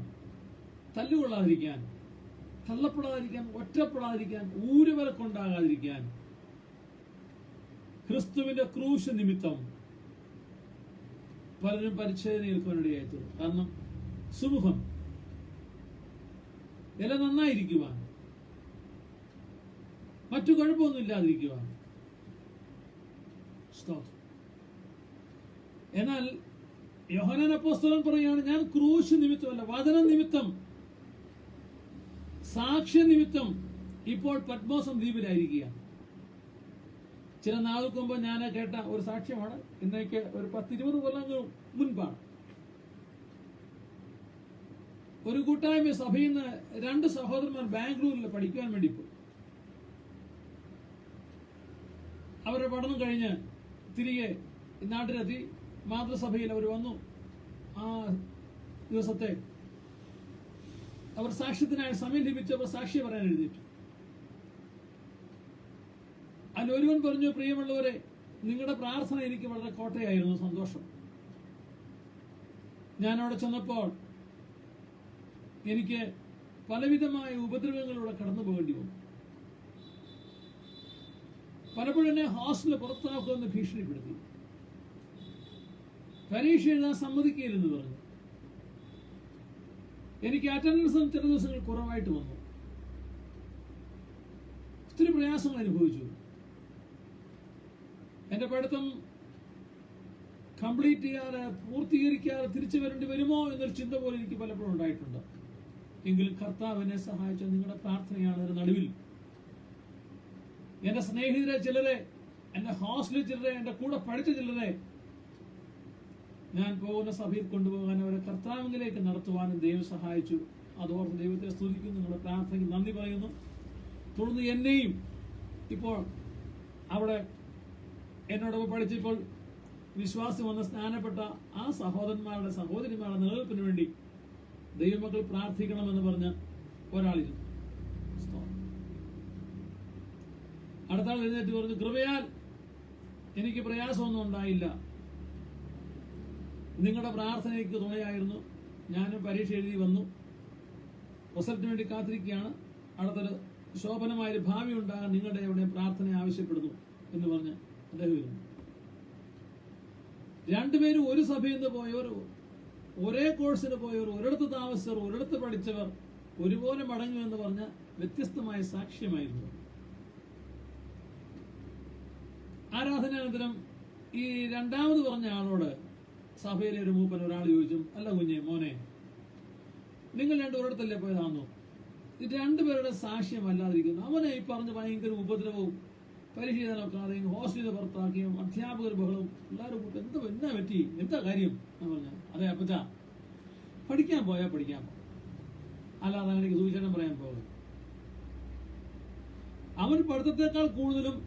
തല്ലുകൊള്ളാതിരിക്കാൻ, തള്ളപ്പെടാതിരിക്കാൻ, ഒറ്റപ്പെടാതിരിക്കാൻ, ഊരുവരക്കൊണ്ടാകാതിരിക്കാൻ ക്രിസ്തുവിന്റെ ക്രൂശ് നിമിത്തം പലരും പരിച്ഛേദന ഏൽക്കാനിടയായിത്തീർന്നു. കാരണം സുമുഖം, എല്ലാം നന്നായിരിക്കുവാൻ, മറ്റു കുഴപ്പമൊന്നും ഇല്ലാതിരിക്കുവാൻ. എന്നാൽ യോഹന്നാൻ അപ്പോസ്തലൻ പറയുകയാണ്, ഞാൻ ക്രൂശ് നിമിത്തമല്ല, വചന നിമിത്തം, സാക്ഷ്യ നിമിത്തം ഇപ്പോൾ പത്മോസ് ദ്വീപിലായിരിക്കുകയാണ്. ചില നാൾക്ക് മുമ്പ് ഞാൻ കേട്ട ഒരു സാക്ഷ്യമാണ്. ഇന്നേക്ക് ഒരു 10-20 കൊല്ലങ്ങൾ മുൻപാണ്. ഒരു കൂട്ടായ്മ സഭയിൽ നിന്ന് 2 സഹോദരന്മാർ ബാംഗ്ലൂരിൽ പഠിക്കുവാൻ വേണ്ടി പോയി. അവരുടെ പഠനം കഴിഞ്ഞ് തിരികെ നാട്ടിലെത്തി. മാതൃസഭയിൽ അവർ വന്നു. ആ ദിവസത്തെ അവർ സാക്ഷ്യത്തിനായി സമയം ലഭിച്ചപ്പോൾ സാക്ഷി പറയാൻ എഴുതിയിട്ടു. അതിലൊരുവൻ പറഞ്ഞു, പ്രിയമുള്ളവരെ, നിങ്ങളുടെ പ്രാർത്ഥന എനിക്ക് വളരെ കോട്ടയായിരുന്നു, സന്തോഷം. ഞാനവിടെ ചെന്നപ്പോൾ എനിക്ക് പലവിധമായ ഉപദ്രവങ്ങളിലൂടെ കടന്നു പോകേണ്ടി വന്നു. പലപ്പോഴും എന്നെ ഹോസ്റ്റലിൽ പുറത്താക്കുമെന്ന് ഭീഷണിപ്പെടുത്തി. പരീക്ഷ എഴുതാൻ സമ്മതിക്കില്ലെന്ന് പറഞ്ഞു. എനിക്ക് അറ്റൻഡൻസും ചില ദിവസങ്ങൾ കുറവായിട്ട് വന്നു. ഒത്തിരി പ്രയാസങ്ങൾ അനുഭവിച്ചു. എന്റെ പഠിത്തം കംപ്ലീറ്റ് ചെയ്യാതെ, പൂർത്തീകരിക്കാതെ തിരിച്ചു വരേണ്ടി വരുമോ എന്നൊരു ചിന്ത പോലും എനിക്ക് പലപ്പോഴും ഉണ്ടായിട്ടുണ്ട്. എങ്കിലും കർത്താവ് എന്നെ സഹായിച്ച നിങ്ങളുടെ പ്രാർത്ഥനയാണ്. അതിന്റെ നടുവിൽ എന്റെ സ്നേഹിതരെ ചിലരെ, എന്റെ ഹോസ്റ്റലിൽ ചിലരെ, എന്റെ കൂടെ പഠിച്ച ചിലരെ ഞാൻ പോകുന്ന സഭയിൽ കൊണ്ടുപോകാൻ, അവരെ കർത്താവിലേക്ക് നടത്തുവാനും ദൈവം സഹായിച്ചു. അതോർത്ത് ദൈവത്തെ സ്തുതിക്കുന്നു, നിങ്ങളുടെ പ്രാർത്ഥനയ്ക്ക് നന്ദി പറയുന്നു. തുടർന്ന് എന്നെയും ഇപ്പോൾ അവിടെ എന്നോടൊപ്പം പഠിച്ചപ്പോൾ വിശ്വാസം വന്ന് സ്നാനപ്പെട്ട ആ സഹോദരന്മാരുടെ സഹോദരിമാരുടെ നിലനിൽപ്പിന് വേണ്ടി ദൈവമക്കൾ പ്രാർത്ഥിക്കണമെന്ന് പറഞ്ഞ് ഒരാളിരുന്നു. അടുത്ത ആൾ എഴുന്നേറ്റ് പറഞ്ഞു, കൃപയാൽ എനിക്ക് പ്രയാസമൊന്നും ഉണ്ടായില്ല, നിങ്ങളുടെ പ്രാർത്ഥനയ്ക്ക് തുണയായിരുന്നു, ഞാനും പരീക്ഷ എഴുതി വന്നു, റിസൾട്ടിന് വേണ്ടി കാത്തിരിക്കുകയാണ്, അടുത്തൊരു ശോഭനമായൊരു ഭാവി ഉണ്ടാകാൻ നിങ്ങളുടെ ഇവിടെ പ്രാർത്ഥന ആവശ്യപ്പെടുന്നു എന്ന് പറഞ്ഞ് അദ്ദേഹം ഇരുന്നു. രണ്ടുപേരും ഒരു സഭയിൽ നിന്ന് പോയവർ, ഒരേ കോഴ്സിന് പോയവർ, ഒരിടത്ത് താമസിച്ചവർ, ഒരിടത്ത് പഠിച്ചവർ ഒരുപോലെ മടങ്ങും എന്ന് പറഞ്ഞ വ്യത്യസ്തമായ സാക്ഷ്യമായിരുന്നു. ആരാധനാനന്തരം ഈ രണ്ടാമത് പറഞ്ഞ ആളോട് സഭയിലെ ഒരു മൂപ്പൻ ഒരാൾ ചോദിച്ചു, അല്ല കുഞ്ഞെ മോനെ, നിങ്ങൾ രണ്ടും ഒരിടത്തല്ലേ പോയതാണെന്നോ? ഇത് രണ്ടുപേരുടെ സാക്ഷ്യമല്ലാതിരിക്കുന്നു. അവനെ ഈ പറഞ്ഞ് ഭയങ്കര ഉപദ്രവവും പരീക്ഷ എഴുതാനൊക്കാതെയും ഹോസ്റ്റലിൽ പുറത്താക്കിയും അധ്യാപകർ ബഹളവും എല്ലാവരും കൂട്ട് എന്നാ പറ്റി, എന്താ കാര്യം എന്ന് പറഞ്ഞ, അതെ അപ്പച്ച പഠിക്കാൻ പോയാൽ പഠിക്കാൻ പോകും, അല്ലാതെ എനിക്ക് സൂചന പറയാൻ പോകും. അവൻ പഠിത്തത്തെക്കാൾ കൂടുതലും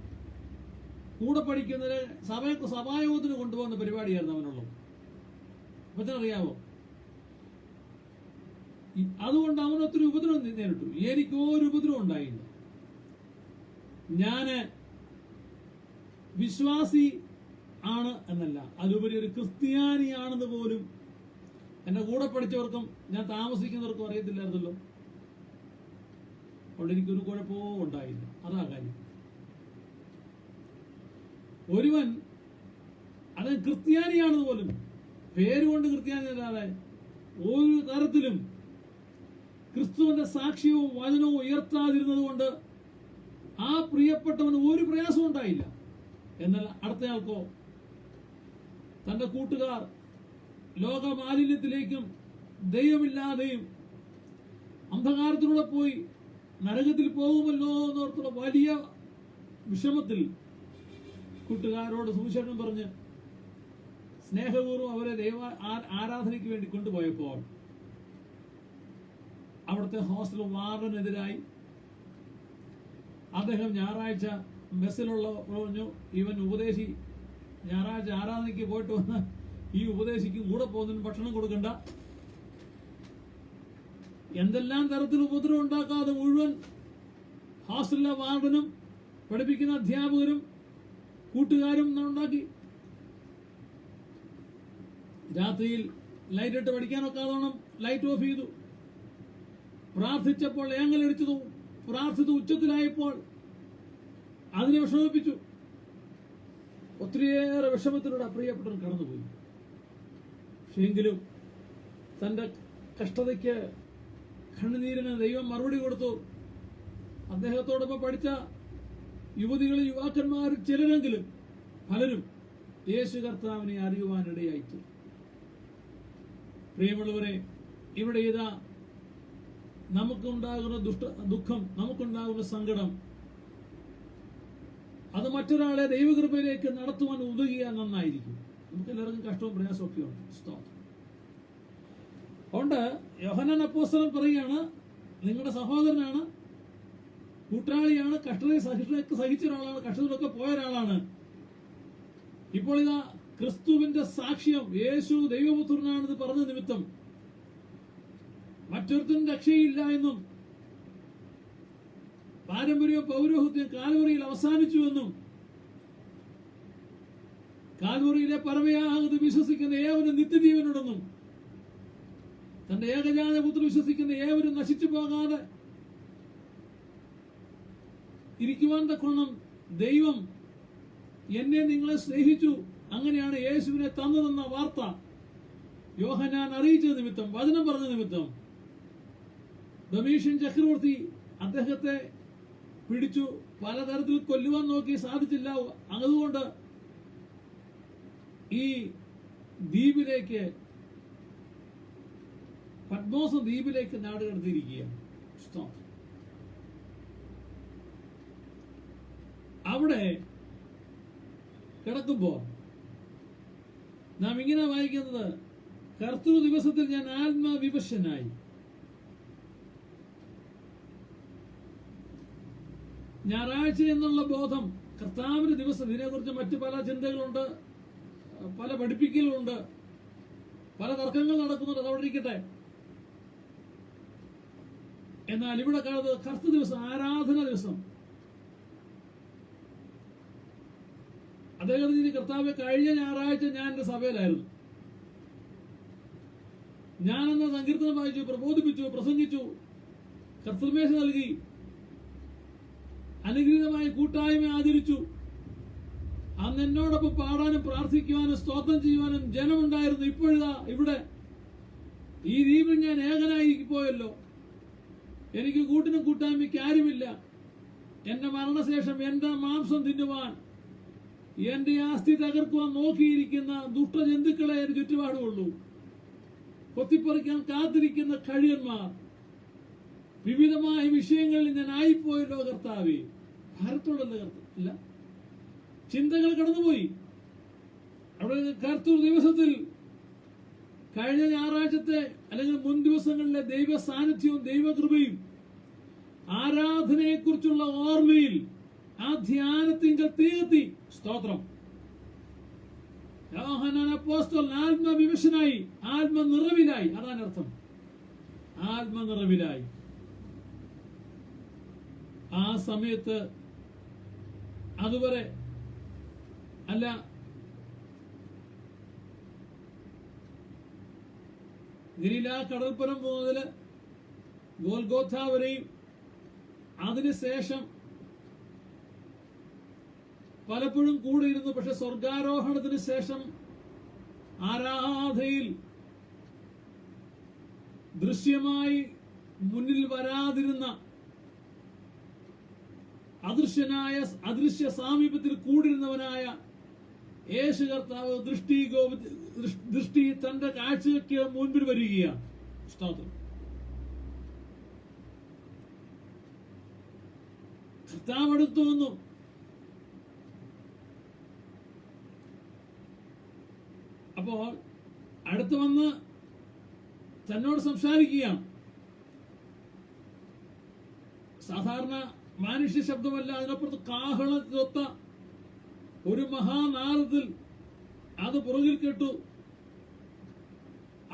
കൂടെ പഠിക്കുന്നതിന് സഭായോഗത്തിന് കൊണ്ടുപോകുന്ന പരിപാടിയായിരുന്നു അവനുള്ളത്. അപ്പച്ചനറിയാവോ? അതുകൊണ്ട് അവനൊത്തിരി ഉപദ്രവം നേരിട്ടു. എനിക്ക് ഒരു ഉപദ്രവം ഉണ്ടായില്ല. ഞാന് വിശ്വാസി ആണ് എന്നല്ല, അതിലുപരി ഒരു ക്രിസ്ത്യാനിയാണെന്ന് പോലും എന്റെ കൂടെ പഠിച്ചവർക്കും ഞാൻ താമസിക്കുന്നവർക്കും അറിയത്തില്ലായിരുന്നല്ലോ. അതുകൊണ്ട് എനിക്കൊരു കുഴപ്പമോ ഉണ്ടായില്ല. അതാ കാര്യം. ഒരുവൻ അത് ക്രിസ്ത്യാനിയാണെന്ന് പോലും പേരുകൊണ്ട് ക്രിസ്ത്യാനി അല്ലാതെ ഒരു തരത്തിലും ക്രിസ്തുവിന്റെ സാക്ഷ്യവും വചനവും ഉയർത്താതിരുന്നത് കൊണ്ട് ആ പ്രിയപ്പെട്ടവന് ഒരു പ്രയാസവും ഉണ്ടായില്ല. എന്നാൽ അടുത്തയാൾക്കോ തന്റെ കൂട്ടുകാർ ലോകമാലിന്യത്തിലേക്കും ദൈവമില്ലാതെയും അന്ധകാരത്തിലൂടെ പോയി നരകത്തിൽ പോകുമല്ലോ എന്നോർത്തുള്ള വലിയ വിഷമത്തിൽ കൂട്ടുകാരോട് സുവിശേഷം പറഞ്ഞ് സ്നേഹപൂർവ്വം അവരെ ദൈവ ആരാധനയ്ക്ക് വേണ്ടി കൊണ്ടുപോയപ്പോൾ അവിടുത്തെ ഹോസ്റ്റൽ വാർഡനെതിരായി അദ്ദേഹം ഞായറാഴ്ച മെസ്സിലുള്ള പറഞ്ഞു, ഇവൻ ഉപദേശി ഞായറാഴ്ച ആരാധനയ്ക്ക് പോയിട്ട് വന്ന് ഈ ഉപദേശിക്ക് കൂടെ പോകുന്നതിന് ഭക്ഷണം കൊടുക്കണ്ട, എന്തെല്ലാം തരത്തിൽ ഉപദ്രവം ഉണ്ടാക്കാതെ മുഴുവൻ ഹോസ്റ്റലിലെ വാർഡനും പഠിപ്പിക്കുന്ന അധ്യാപകരും കൂട്ടുകാരും ഉണ്ടാക്കി. രാത്രിയിൽ ലൈറ്റ് ഇട്ട് പഠിക്കാനൊക്കാതോണം ലൈറ്റ് ഓഫ് ചെയ്തു. പ്രാർത്ഥിച്ചപ്പോൾ ഏങ്ങലടിച്ചതു, പ്രാർത്ഥിച്ചു ഉച്ചത്തിലായപ്പോൾ അതിനെ വിഷമിപ്പിച്ചു. ഒത്തിരിയേറെ വിഷമത്തിലൂടെ പ്രിയപ്പെട്ടവൻ കടന്നുപോയി. പക്ഷെങ്കിലും തന്റെ കഷ്ടതയ്ക്ക് കണ്ണുനീരിന് ദൈവം മറുപടി കൊടുത്തു. അദ്ദേഹത്തോടൊപ്പം പഠിച്ച യുവതികളും യുവാക്കന്മാരിൽ ചിലരെങ്കിലും പലരും യേശു കർത്താവിനെ അറിയുവാനിടയായിത്തു. പ്രിയമുള്ളവരെ, ഇവിടെ ഇതാ നമുക്കുണ്ടാകുന്ന ദുഃഖം, നമുക്കുണ്ടാകുന്ന സങ്കടം, അത് മറ്റൊരാളെ ദൈവകൃപയിലേക്ക് നടത്തുവാൻ ഉതകിയാൽ നന്നായിരിക്കും. നമുക്ക് എല്ലാവർക്കും കഷ്ടവും പ്രയാസവും ഒക്കെ ഉണ്ട്. അതുകൊണ്ട് യോഹന്നാൻ അപ്പോസ്തലൻ പറയുകയാണ്, നിങ്ങളുടെ സഹോദരനാണ്, കൂട്ടാളിയാണ്, കഷ്ടതയെ സഹിച്ച ഒരാളാണ്, കഷ്ടതയിലൊക്കെ പോയ ഒരാളാണ്. ഇപ്പോൾ ഇതാ ക്രിസ്തുവിന്റെ സാക്ഷ്യം, യേശു ദൈവപുത്രനാണെന്ന് പറഞ്ഞ നിമിത്തം മറ്റൊരുത്തരും രക്ഷയില്ല എന്നും പാരമ്പര്യവും പൗരോഹിത്യം കാൽവറിയിൽ അവസാനിച്ചുവെന്നും കാൽവറിയിലെ പരമയാഗത്തിൽ വിശ്വസിക്കുന്ന ഏവരും നിത്യജീവനുണ്ടെന്നും തന്റെ ഏകജാത പുത്രൻ വിശ്വസിക്കുന്ന ഏവരും നശിച്ചു പോകാതെ ഇരിക്കുവാൻ തക്കവണ്ണം ദൈവം എന്നെ നിങ്ങളെ സ്നേഹിച്ചു, അങ്ങനെയാണ് യേശുവിനെ തന്നതെന്ന വാർത്ത യോഹന്നാൻ അറിയിച്ച നിമിത്തം, വചനം പറഞ്ഞ നിമിത്തം ഡൊമീഷ്യൻ ചക്രവർത്തി അദ്ദേഹത്തെ പിടിച്ചു, പലതരത്തിൽ കൊല്ലുവാൻ നോക്കി, സാധിച്ചില്ല. അതുകൊണ്ട് ഈ ദ്വീപിലേക്ക്, പത്മോസ് ദ്വീപിലേക്ക് നാട് കടത്തിയിരിക്കുകയാണ്. അവിടെ കിടക്കുമ്പോൾ നാം ഇങ്ങനെ വായിക്കുന്നത്, കർത്തൃ ദിവസത്തിൽ ഞാൻ ആത്മവിവശനായി. ഞായറാഴ്ച എന്നുള്ള ബോധം, കർത്താവിന്റെ ദിവസം, ഇതിനെക്കുറിച്ച് മറ്റു പല ചിന്തകളുണ്ട്. പല പഠിപ്പിക്കലുണ്ട്, പല തർക്കങ്ങൾ നടക്കുന്നുണ്ട്, അതവിടെ ഇരിക്കട്ടെ. എന്നാൽ ഇവിടെ കാണുന്നത് കർത്ത ദിവസം, ആരാധന ദിവസം. അദ്ദേഹത്തിന് കർത്താവ് കഴിഞ്ഞ ഞായറാഴ്ച ഞാൻ എന്റെ സഭയിലായിരുന്നു. ഞാനെന്ന സങ്കീർത്തനം വായിച്ചു, പ്രബോധിപ്പിച്ചു, പ്രസംഗിച്ചു, കർത്തൃമേശ നൽകി, അനുഗ്രഹീതമായ കൂട്ടായ്മ ആചരിച്ചു. അന്ന് എന്നോടൊപ്പം പാടാനും പ്രാർത്ഥിക്കുവാനും സ്തോത്രം ചെയ്യുവാനും ജനമുണ്ടായിരുന്നു. ഇപ്പോഴിതാ ഇവിടെ ഈ ദ്വീപിൽ ഞാൻ ഏകനായി പോയല്ലോ. എനിക്ക് കൂട്ടിനും കൂട്ടായ്മയ്ക്ക് ആരുമില്ല. എന്റെ മരണശേഷം എന്റെ മാംസം തിന്നുവാൻ, എന്റെ ആസ്തി തകർക്കുവാൻ നോക്കിയിരിക്കുന്ന ദുഷ്ടജന്തുക്കളെ എന്റെ ചുറ്റുപാടുള്ളൂ. കൊത്തിപ്പറിക്കാൻ കാത്തിരിക്കുന്ന കഴുകന്മാർ. വിവിധമായ വിഷയങ്ങളിൽ ഞാൻ ആയിപ്പോയല്ലോ കർത്താവേ. ഭാരത്തോടല്ല ഇല്ല, ചിന്തകൾ കടന്നുപോയി. അവിടെ കർത്തൃ ദിവസത്തിൽ കഴിഞ്ഞ ഞായറാഴ്ചത്തെ അല്ലെങ്കിൽ മുൻ ദിവസങ്ങളിലെ ദൈവ സാന്നിധ്യവും ദൈവകൃപയും ആരാധനയെക്കുറിച്ചുള്ള ഓർമ്മയിൽ ആ ധ്യാനത്തിങ്കൽ തീർത്തി. സ്തോത്രം. യോഹന്നാൻ അപ്പോസ്തലൻ ആത്മവിവശനായി, ആത്മനിറവിലായി. അതാണ് അർത്ഥം, ആത്മനിറവിലായി. ആ സമയത്ത് അതുവരെ അല്ല, ഗലീല കടൽപ്പുറം മുതല് ഗോൽഗോഥ വരെയും അതിനുശേഷം പലപ്പോഴും കൂടിയിരുന്നു. പക്ഷെ സ്വർഗാരോഹണത്തിന് ശേഷം ആരാധനയിൽ ദൃശ്യമായി മുന്നിൽ വരാതിരുന്ന അദൃശ്യ സാമീപ്യത്തിൽ കൂടിരുന്നവനായ യേശു കർത്താവ് ദൃഷ്ടി തന്റെ കാഴ്ചയ്ക്ക് മുൻപിൽ വരികയാണ്. സ്തോത്രം. കർത്താവ് അടുത്തു വന്നു. അപ്പോൾ അടുത്ത് വന്ന് തന്നോട് സംസാരിക്കുകയാണ്. സാധാരണ മനുഷ്യ ശബ്ദമല്ല, അതിനപ്പുറത്ത് കാഹളത്തൊത്ത ഒരു മഹാനാദത്തിൽ അത് പുറകിൽ കേട്ടു.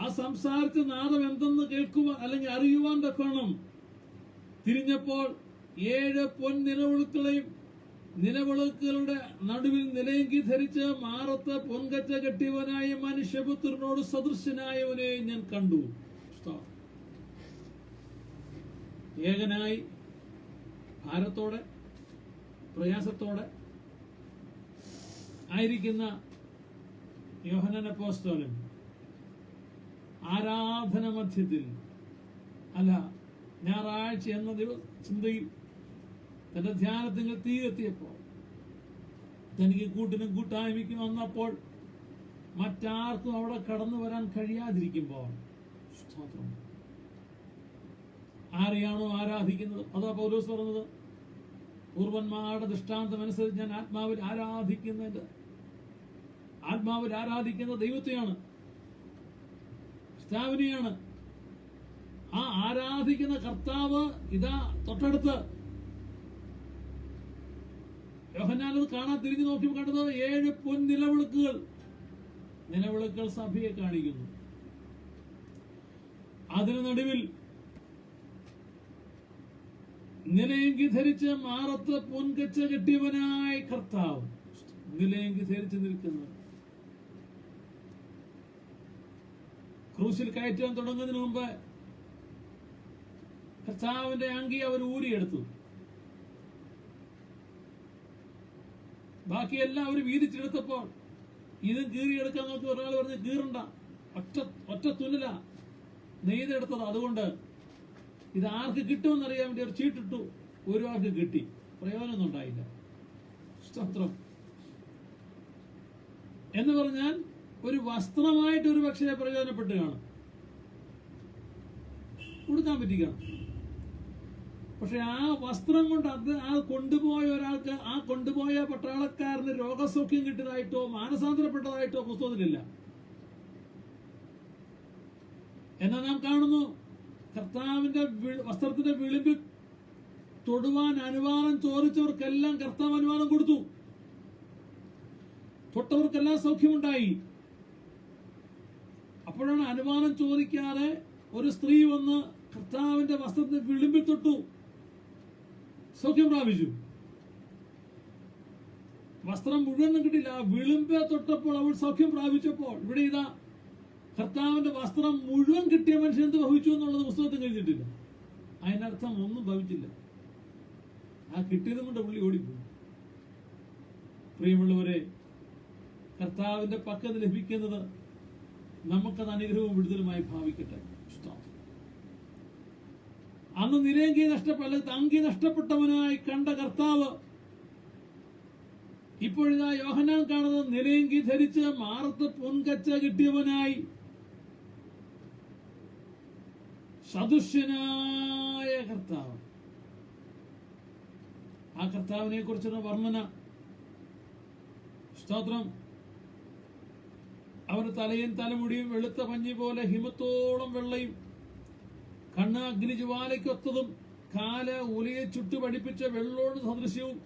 ആ സംസാരിച്ച നാദം എന്തെന്ന് കേൾക്കുവാൻ അല്ലെങ്കിൽ അറിയുവാൻ തക്കണം. തിരിഞ്ഞപ്പോൾ 7 പൊൻനിലവിളക്കുകളെയും നിലവിളക്കുകളുടെ നടുവിൽ നിലയങ്കി ധരിച്ച് മാറത്ത് പൊൻകച്ച കെട്ടിയവനായ മനുഷ്യപുത്രനോട് സദൃശനായവനെ ഞാൻ കണ്ടു. ഏകനായി, ഭാരത്തോടെ, പ്രയാസത്തോടെ ആയിരിക്കുന്ന യോഹന്നാൻ അപ്പോസ്തലൻ ആരാധന മധ്യത്തിൽ, അല്ല ഞായറാഴ്ച എന്ന ചിന്തയിൽ തന്റെ ധ്യാനത്തിൽ തീരെത്തിയപ്പോൾ, തനിക്ക് കൂട്ടിനും കൂട്ടായ്മയ്ക്കും വന്നപ്പോൾ, മറ്റാർക്കും അവിടെ കടന്നു വരാൻ കഴിയാതിരിക്കുമ്പോൾ, ആരെയാണോ ആരാധിക്കുന്നത്? അതാ പൗലോസ് പറഞ്ഞത്, പൂർവന്മാരുടെ ദൃഷ്ടാന്തം അനുസരിച്ച് ഞാൻ ആത്മാവിൽ ആരാധിക്കുന്ന ദൈവത്തെയാണ്, കർത്താവിനെയാണ്. ആ ആരാധിക്കുന്ന കർത്താവ് ഇതാ തൊട്ടടുത്ത്. യോഹന്നാനത് കാണാൻ തിരിഞ്ഞു നോക്കി കണ്ടത് 7 നിലവിളക്കുകൾ സഭയെ കാണിക്കുന്നു. അതിന് നടുവിൽ നിലയങ്കി ധരിച്ച് മാറത്ത് പൊൻകച്ച കെട്ടിയവനായ കർത്താവ് നിലയങ്കി ധരിച്ച് നിൽക്കുന്നത്. ക്രൂശിൽ കയറ്റാൻ തുടങ്ങുന്നതിന് മുമ്പ് കർത്താവിന്റെ അങ്കി അവർ ഊരിയെടുത്തു. ബാക്കി എല്ലാവരും വീതിച്ചെടുത്തപ്പോൾ ഇതും കീറിയെടുക്കാൻ നോക്കി. ഒരാൾ പറഞ്ഞ് കീറണ്ട, ഒറ്റ തുന്നല നെയ്തെടുത്തത്. അതുകൊണ്ട് ഇത് ആർക്ക് കിട്ടുമെന്നറിയാൻ വേണ്ടി അവർ ചീട്ടിട്ടു. ഒരാൾക്ക് കിട്ടി, പ്രയോജനമൊന്നും ഉണ്ടായില്ല. സ്തോത്രം. എന്ന് പറഞ്ഞാൽ ഒരു വസ്ത്രമായിട്ട് ഒരു പക്ഷേ പ്രയോജനപ്പെട്ട് കാണും, കൊടുക്കാൻ പറ്റിക്കണം. പക്ഷെ ആ വസ്ത്രം കൊണ്ട് ആ കൊണ്ടുപോയ ഒരാൾക്ക്, ആ കൊണ്ടുപോയ പട്ടാളക്കാരന് രോഗസൗഖ്യം കിട്ടിയതായിട്ടോ മാനസാന്തരപ്പെട്ടതായിട്ടോ പുസ്തകത്തിലില്ല. എന്നാൽ നാം കാണുന്നു, കർത്താവിന്റെ വസ്ത്രത്തിന്റെ വിളിമ്പിൽ തൊടുവാൻ അനുവാദം ചോദിച്ചവർക്കെല്ലാം കർത്താവ് അനുവാദം കൊടുത്തു. തൊട്ടവർക്കെല്ലാം സൗഖ്യമുണ്ടായി. അപ്പോഴാണ് അനുമാനം ചോദിക്കാതെ ഒരു സ്ത്രീ വന്ന് കർത്താവിന്റെ വസ്ത്രത്തിന്റെ വിളിമ്പിൽ തൊട്ടു, സൗഖ്യം പ്രാപിച്ചു. വസ്ത്രം മുഴുവനും കിട്ടില്ല, വിളിമ്പെ തൊട്ടപ്പോൾ അവൾ സൗഖ്യം പ്രാപിച്ചപ്പോൾ ഇവിടെ ഇതാ കർത്താവിന്റെ വസ്ത്രം മുഴുവൻ കിട്ടിയ മനുഷ്യൻ എന്ത് ഭവിച്ചു എന്നുള്ളത് പുസ്തകത്തിൽ കഴിഞ്ഞിട്ടില്ല. അതിനർത്ഥം ഒന്നും ഭവിച്ചില്ല, ആ കിട്ടിയതും കൊണ്ട് പുള്ളി ഓടിപ്പോയി. പ്രിയമുള്ളവരെ, കർത്താവിന്റെ പക്കൽ ലഭിക്കുന്നത് നമുക്കത് അനുഗ്രഹവും വിടുതലുമായി ഭാവിക്കട്ടെ. അന്ന് അങ്കി നഷ്ടപ്പെട്ടവനായി കണ്ട കർത്താവ് ഇപ്പോഴിതാ യോഹന്നാൻ കാണുന്നത് നിലയങ്കി ധരിച്ച് മാറത്ത് പൊൻകച്ച കിട്ടിയവനായി സദൃശ്യനായ കർത്താവ്. ആ കർത്താവിനെ കുറിച്ചുള്ള വർണ്ണന, സ്തോത്രം, അവന് തലയും തലമുടിയും വെളുത്ത പഞ്ഞി പോലെ ഹിമത്തോളം വെള്ളയും, കണ്ണ് അഗ്നിജ്വാലയ്ക്കൊത്തതും, കാല് ഉലയെ ചുട്ടു പഠിപ്പിച്ച വെള്ളോട് സദൃശ്യവും,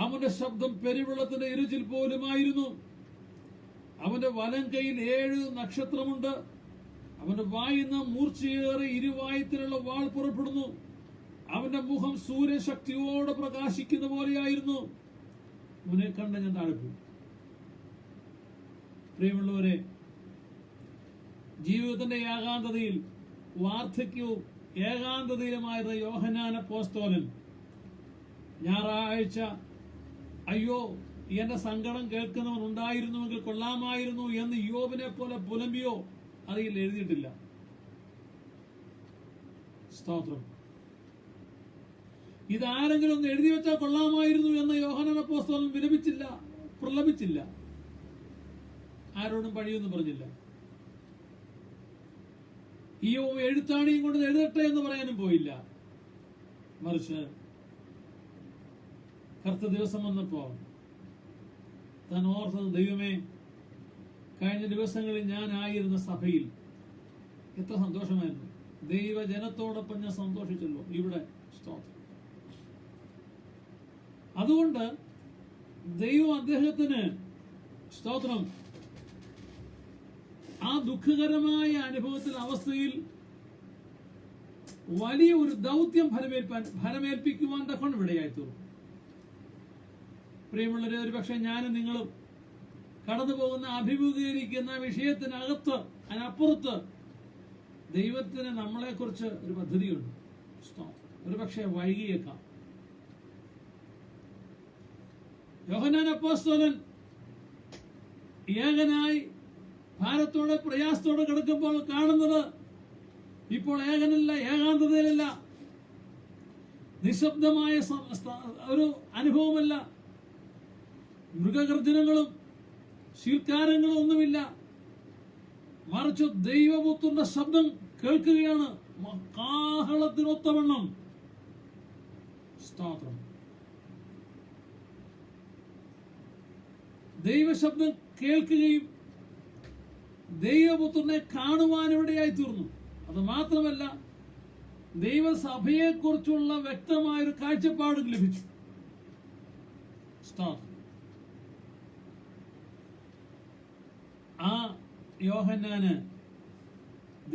അവന്റെ ശബ്ദം പെരുവെള്ളത്തിന്റെ ഇരുചിൽ പോലുമായിരുന്നു. അവന്റെ വലം കൈയിൽ 7 നക്ഷത്രമുണ്ട്. അവന്റെ വായിന്ന് മൂർച്ചയേറെ ഇരുവായത്തിലുള്ള വാൾ പുറപ്പെടുന്നു. അവന്റെ മുഖം സൂര്യശക്തിയോടെ പ്രകാശിക്കുന്ന പോലെയായിരുന്നു. അവനെ കണ്ട് ഞാൻ താഴ്ന്നു. പ്രിയമുള്ളവരെ, ജീവിതത്തിന്റെ ഏകാന്തതയിൽ, വാർദ്ധക്യവും ഏകാന്തതയിലുമായിരുന്ന യോഹന്നാൻ അപ്പോസ്തലൻ ഞായറാഴ്ച അയ്യോ എന്റെ സങ്കടം കേൾക്കുന്നവൻ ഉണ്ടായിരുന്നുവെങ്കിൽ കൊള്ളാമായിരുന്നു എന്ന് യോബിനെ പോലെ പുലമ്പിയോ അറിയില്ല, എഴുതിയിട്ടില്ല. സ്തോത്രം. ഇതാരെങ്കിലും ഒന്ന് എഴുതി വെച്ചാൽ കൊള്ളാമായിരുന്നു എന്ന് യോഹന്നാൻ അപ്പോസ്തലൻ വിലപിച്ചില്ല, പ്രലപിച്ചില്ല, ആരോടും പഴിയൊന്നും പറഞ്ഞില്ല. ഈ എഴുത്താണിയും കൊണ്ട് എഴുതട്ടെ എന്ന് പറയാനും പോയില്ല. മറിച്ച് കറുത്ത ദിവസം വന്നപ്പോ താൻ ഓർത്തത്, ദൈവമേ, കഴിഞ്ഞ ദിവസങ്ങളിൽ ഞാനായിരുന്ന സഭയിൽ എത്ര സന്തോഷമായിരുന്നു, ദൈവജനത്തോടൊപ്പം ഞാൻ സന്തോഷിച്ചല്ലോ ഇവിടെ. സ്തോത്രം. അതുകൊണ്ട് ദൈവം അദ്ദേഹത്തിന്, സ്തോത്രം, ആ ദുഃഖകരമായ അനുഭവത്തിൽ അവസ്ഥയിൽ വലിയ ഒരു ദൗത്യം ഫലമേൽപ്പിക്കുവാൻ തക്കൊണ്ട് ഇവിടെയായി തീർന്നു. പ്രിയമുള്ളവരെ, ഒരു പക്ഷെ ഞാനും നിങ്ങളും കടന്നു പോകുന്ന, അഭിമുഖീകരിക്കുന്ന വിഷയത്തിനകത്ത്, അതിനപ്പുറത്ത് ദൈവത്തിന് നമ്മളെക്കുറിച്ച് ഒരു പദ്ധതിയുണ്ട്. ഒരു പക്ഷെ വൈകിയേക്കാം. യോഹന്നാൻ അപ്പോസ്തലൻ ഏകനായി ഭാരത്തോടെ പ്രയാസത്തോടെ കിടക്കുമ്പോൾ കാണുന്നത് ഇപ്പോൾ ഏകനല്ല, ഏകാന്തതയിലല്ല, നിശബ്ദമായ ഒരു അനുഭവമല്ല, മൃഗഗർജനങ്ങളും ശീൽക്കാരങ്ങളും ഒന്നുമില്ല, മറിച്ച് ദൈവപുത്രന്റെ ശബ്ദം കേൾക്കുകയാണ്, കാഹളത്തിനൊത്തവണ്ണം. സ്തോത്രം. ദൈവശബ്ദം കേൾക്കുകയും ദൈവപുത്രനെ കാണുവാൻ ഇവിടെയായി തീർന്നു. അത് മാത്രമല്ല, ദൈവസഭയെക്കുറിച്ചുള്ള വ്യക്തമായൊരു കാഴ്ചപ്പാട് ലഭിച്ചു. ആ യോഹന്നാന്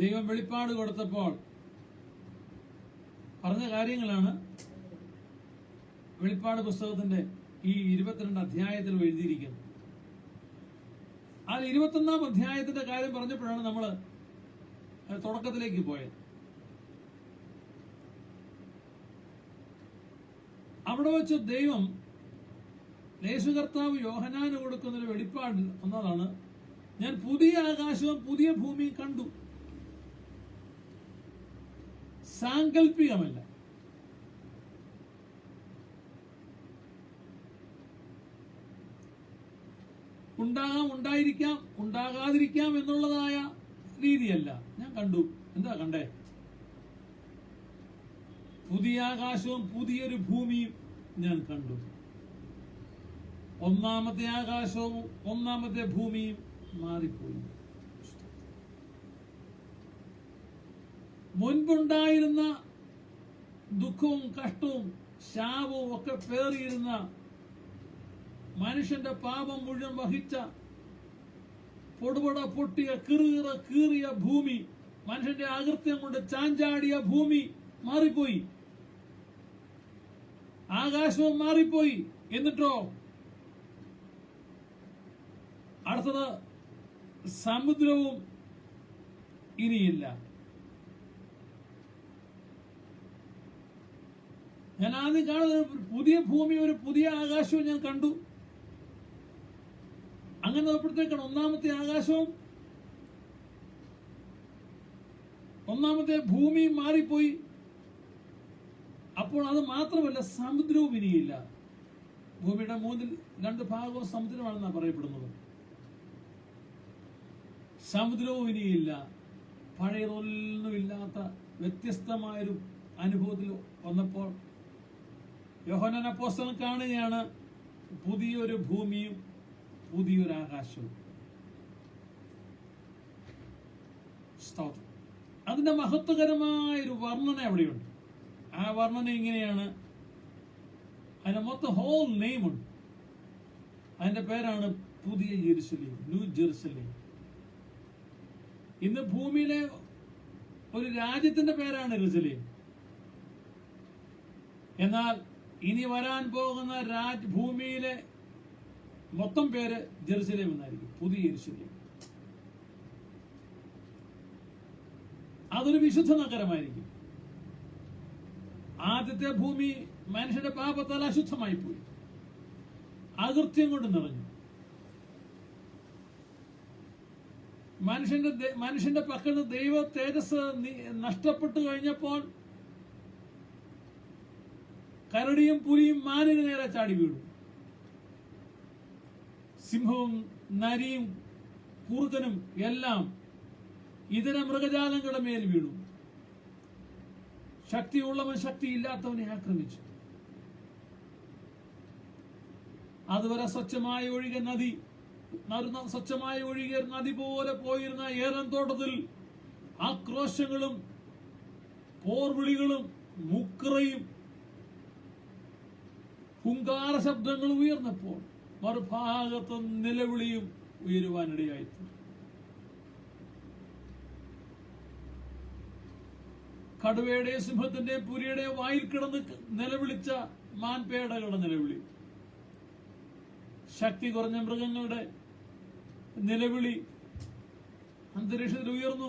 ദൈവം വെളിപ്പാട് കൊടുത്തപ്പോൾ പറഞ്ഞ കാര്യങ്ങളാണ് വെളിപ്പാട് പുസ്തകത്തിന്റെ ഈ 22 അധ്യായത്തിൽ എഴുതിയിരിക്കുന്നത്. ആ 21-ാം അധ്യായത്തിന്റെ കാര്യം പറഞ്ഞപ്പോഴാണ് നമ്മൾ തുടക്കത്തിലേക്ക് പോയത്. അവിടെ വെച്ച് ദൈവം യേശു കർത്താവ് യോഹന്നാന് കൊടുക്കുന്നൊരു വെളിപ്പാടിൽ ഒന്നതാണ്, ഞാൻ പുതിയ ആകാശവും പുതിയ ഭൂമിയും കണ്ടു. സാങ്കല്പികമല്ല, ഉണ്ടാകാം, ഉണ്ടായിരിക്കാം, ഉണ്ടാകാതിരിക്കാം എന്നുള്ളതായ രീതിയല്ല. ഞാൻ കണ്ടു. എന്താ കണ്ടേ? പുതിയ ആകാശവും പുതിയൊരു ഭൂമിയും ഞാൻ കണ്ടു. ഒന്നാമത്തെ ആകാശവും ഒന്നാമത്തെ ഭൂമിയും മാറിപ്പോയി. മുൻപുണ്ടായിരുന്ന ദുഃഖവും കഷ്ടവും ശാപവും ഒക്കെ പേറിയിരുന്ന മനുഷ്യന്റെ പാപം മുഴുവൻ വഹിച്ച പൊടുപൊട പൊട്ടിയ കീറിയ ഭൂമി, മനുഷ്യന്റെ അകൃത്യം കൊണ്ട് ചാഞ്ചാടിയ ഭൂമി മാറിപ്പോയി, ആകാശവും മാറിപ്പോയി. എന്നിട്ടോ അടുത്തത് സമുദ്രവും ഇനിയില്ല. ഞാൻ ആദ്യം കാണുന്ന ഒരു പുതിയ ഭൂമി, ഒരു പുതിയ ആകാശവും ഞാൻ കണ്ടു. അങ്ങനെ നോക്കുമ്പോഴത്തേക്കാണ് ഒന്നാമത്തെ ആകാശവും ഒന്നാമത്തെ ഭൂമിയും മാറിപ്പോയി. അപ്പോൾ അത് മാത്രമല്ല, സമുദ്രവും ഇനിയില്ല. ഭൂമിയുടെ 2 ഭാഗവും സമുദ്രമാണെന്നാണ് പറയപ്പെടുന്നത്. സമുദ്രവും ഇനിയില്ല. പഴയതൊന്നുമില്ലാത്ത വ്യത്യസ്തമായൊരു അനുഭവത്തിൽ വന്നപ്പോൾ യോഹന്നാൻ അപ്പോസ്തലൻ കാണുകയാണ് പുതിയൊരു ഭൂമിയും പുതിയൊരു ആകാശവും. സ്തോത്രം. അതിന്റെ മഹത്വകരമായൊരു വർണ്ണന അവിടെയുണ്ട്. ആ വർണ്ണന ഇങ്ങനെയാണ്. അതിന്റെ മൊത്തം ഹോൾ നെയിമുണ്ട്. അതിന്റെ പേരാണ് പുതിയ ജെറുസലേം, ന്യൂ ജെറുസലേം. ഇന്ന് ഭൂമിയിലെ ഒരു രാജ്യത്തിന്റെ പേരാണ് ജെറുസലേം. എന്നാൽ ഇനി വരാൻ പോകുന്ന ഭൂമിയിലെ മൊത്തം പേര് ജെറുസലേം എന്നായിരിക്കും, പുതിയ ജെറുസലേം. അതൊരു വിശുദ്ധ നഗരമായിരിക്കും. ആദ്യത്തെ ഭൂമി മനുഷ്യന്റെ പാപത്താൽ അശുദ്ധമായി പോയി, അകൃത്യം കൊണ്ട് നിറഞ്ഞു. മനുഷ്യന്റെ പക്കൽ നിന്ന് ദൈവ തേജസ് നഷ്ടപ്പെട്ടു കഴിഞ്ഞപ്പോൾ കരടിയും പുലിയും മാനിന് നേരെ ചാടി വീണു. സിംഹവും നരിയും കൂർക്കനും എല്ലാം ഇതര മൃഗജാലങ്ങളുടെ മേൽ വീണു. ശക്തിയുള്ളവൻ ശക്തിയില്ലാത്തവനെ ആക്രമിച്ചു. അതുവരെ സ്വച്ഛമായി ഒഴുകിയ നദി പോലെ പോയിരുന്ന ഏദൻ തോട്ടത്തിൽ ആക്രോശങ്ങളും പോർവിളികളും മുക്രയും ഹുങ്കാര ശബ്ദങ്ങളും ഉയർന്നപ്പോൾ മറുഭാഗത്ത് നിലവിളിയും ഉയരുവാനിടയായി. കടുവയുടെ സിംഹത്തിന്റെ പുലിയുടെ വായിൽ കിടന്ന് നിലവിളിച്ച മാൻപേടകളുടെ നിലവിളി, ശക്തി കുറഞ്ഞ മൃഗങ്ങളുടെ നിലവിളി അന്തരീക്ഷത്തിൽ ഉയർന്നു.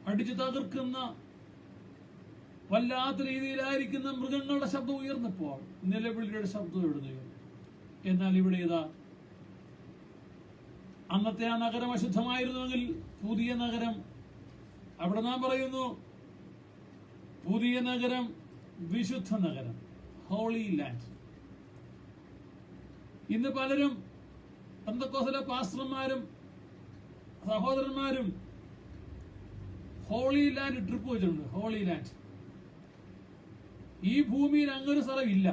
അടിച്ചു തകർക്കുന്ന വല്ലാത്ത രീതിയിലായിരിക്കുന്ന മൃഗങ്ങളുടെ ശബ്ദം ഉയർന്നപ്പോൾ നിലവിളിയുടെ ശബ്ദം എവിടുന്ന് ഉയർന്നു. എന്നാൽ ഇവിടെ ഇതാ, അന്നത്തെ ആ നഗരം അശുദ്ധമായിരുന്നുവെങ്കിൽ പുതിയ നഗരം, അവിടെ നാം പറയുന്നു പുതിയ നഗരം, വിശുദ്ധ നഗരം, ഹോളി ലാൻഡ്. ഇന്ന് പലരും പെന്തക്കോസ്തല പാസ്റ്റർമാരും സഹോദരന്മാരും ഹോളി ലാൻഡ് ട്രിപ്പ് വെച്ചിട്ടുണ്ട്. Holy land. ഈ ഭൂമിയിൽ അങ്ങനൊരു സ്ഥലം ഇല്ല.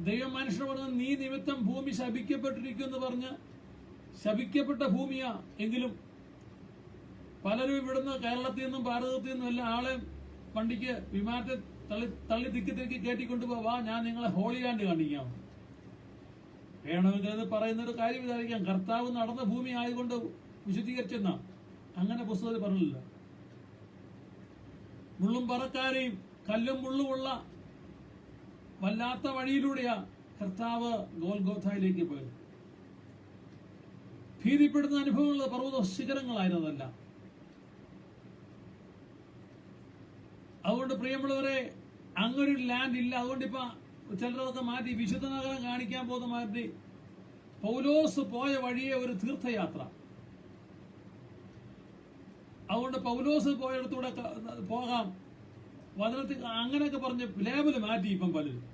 ദൈവം മനുഷ്യർ പറഞ്ഞ നീ നിമിത്തം ഭൂമി ശപിക്കപ്പെട്ടിരിക്കും എന്ന് പറഞ്ഞ് ശപിക്കപ്പെട്ട ഭൂമിയാ. എങ്കിലും പലരും ഇവിടുന്ന് കേരളത്തിൽ നിന്നും ഭാരതത്തിൽ നിന്നും എല്ലാ ആളെ വണ്ടിക്ക് വിമാനത്തെ തള്ളി തിക്കി കയറ്റിക്കൊണ്ട് പോവാ, ഞാൻ നിങ്ങളെ ഹോളി ലാൻഡ് കാണിക്കാം. വേണമെങ്കിൽ അത് പറയുന്നൊരു കാര്യം ഇതായിരിക്കാം, കർത്താവ് നടന്ന ഭൂമി ആയതുകൊണ്ട് വിശുദ്ധീകരിച്ചെന്ന അങ്ങനെ പുസ്തകത്തിൽ പറഞ്ഞില്ല. മുള്ളും പറക്കാരെയും കല്ലും മുള്ളുമുള്ള വല്ലാത്ത വഴിയിലൂടെയാ കർത്താവ് ഗോൽഗോഥയിലേക്ക് പോയത്. ഭീതിപ്പെടുന്ന അനുഭവങ്ങൾ പർവ്വത ശിഖരങ്ങളായിരുന്നതല്ല. അതുകൊണ്ട് പ്രിയമുള്ളവരെ, അങ്ങൊരു ലാൻഡ് ഇല്ല. അതുകൊണ്ട് ഇപ്പൊ ചിലരൊക്കെ മാറ്റി വിശുദ്ധ നഗരം കാണിക്കാൻ പോകുന്ന മാറ്റി പൗലോസ് പോയ വഴിയെ ഒരു തീർത്ഥയാത്ര. അതുകൊണ്ട് പൗലോസ് പോയിടത്തൂടെ പോകാം വചനത്തിൽ അങ്ങനെയൊക്കെ പറഞ്ഞ് ലേബല് മാറ്റി ഇപ്പം പലരും.